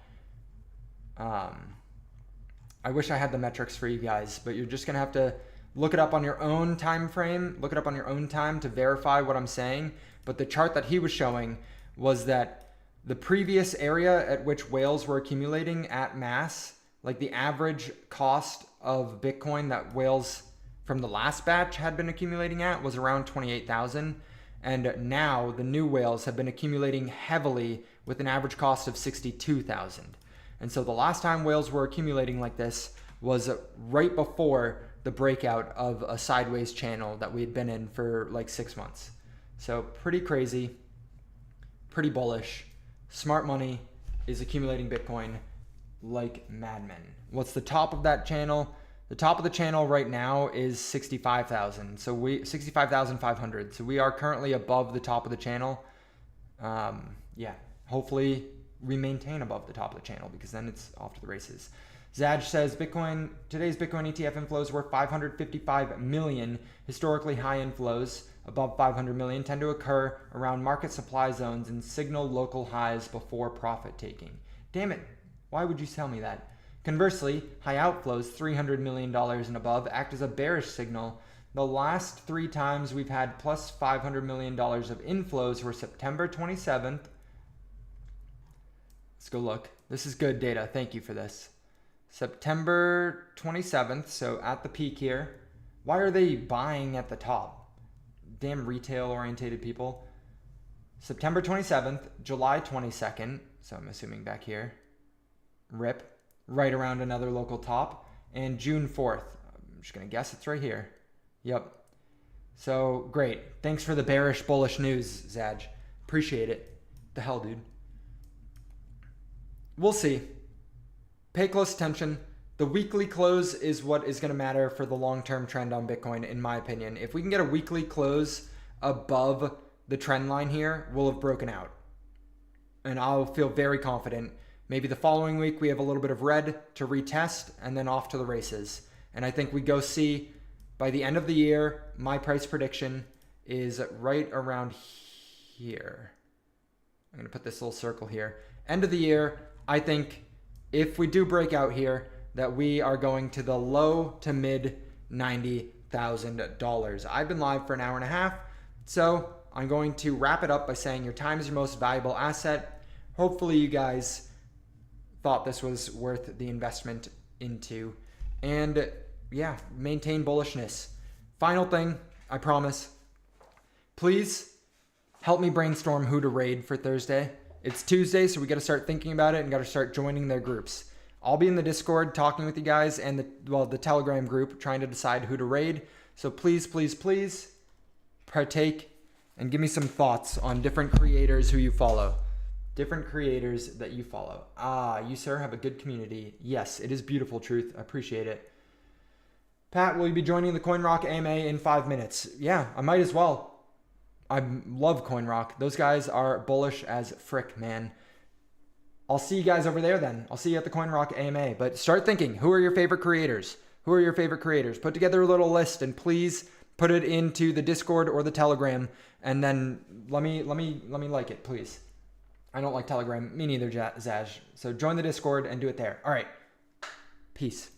[SPEAKER 1] I wish I had the metrics for you guys, but you're just gonna have to look it up on your own time frame, look it up on your own time to verify what I'm saying. But the chart that he was showing was that the previous area at which whales were accumulating at mass, like the average cost of Bitcoin that whales from the last batch had been accumulating at, was around 28,000. And now the new whales have been accumulating heavily with an average cost of 62,000. And so the last time whales were accumulating like this was right before the breakout of a sideways channel that we had been in for like 6 months. So pretty crazy, pretty bullish. Smart money is accumulating Bitcoin like madmen. What's the top of that channel? The top of the channel right now is 65,000. So 65,500. So we are currently above the top of the channel. Hopefully we maintain above the top of the channel, because then it's off to the races. Zaj says today's Bitcoin ETF inflows were 555 million. Historically high inflows above 500 million tend to occur around market supply zones and signal local highs before profit taking. Damn it. Why would you tell me that? Conversely, high outflows, $300 million and above, act as a bearish signal. The last 3 times we've had plus $500 million of inflows were September 27th. Let's go look. This is good data. Thank you for this. September 27th, so at the peak here. Why are they buying at the top? Damn retail-orientated people. September 27th, July 22nd, so I'm assuming back here. RIP. Right around another local top, and June 4th. I'm just going to guess it's right here. Yep. So great. Thanks for the bearish bullish news, Zaj. Appreciate it. The hell, dude. We'll see. Pay close attention. The weekly close is what is going to matter for the long-term trend on Bitcoin, in my opinion. If we can get a weekly close above the trend line here, we'll have broken out. And I'll feel very confident. Maybe the following week we have a little bit of red to retest, and then off to the races. And I think we go see by the end of the year, my price prediction is right around here. I'm going to put this little circle here. End of the year, I think if we do break out here, that we are going to the low to mid $90,000. I've been live for an hour and a half. So I'm going to wrap it up by saying your time is your most valuable asset. Hopefully you guys thought this was worth the investment into. And yeah, maintain bullishness. Final thing, I promise. Please help me brainstorm who to raid for Thursday. It's Tuesday, so we got to start thinking about it and got to start joining their groups. I'll be in the Discord talking with you guys and the Telegram group trying to decide who to raid. So please, please, please partake and give me some thoughts on different creators who you follow. Different creators that you follow. You, sir, have a good community. Yes, it is beautiful, Truth. I appreciate it. Pat, will you be joining the CoinRock AMA in 5 minutes? Yeah, I might as well. I love CoinRock. Those guys are bullish as frick, man. I'll see you guys over there then. I'll see you at the CoinRock AMA. But start thinking, who are your favorite creators? Who are your favorite creators? Put together a little list and please put it into the Discord or the Telegram, and then let me like it, please. I don't like Telegram. Me neither, Zaj. So join the Discord and do it there. All right. Peace.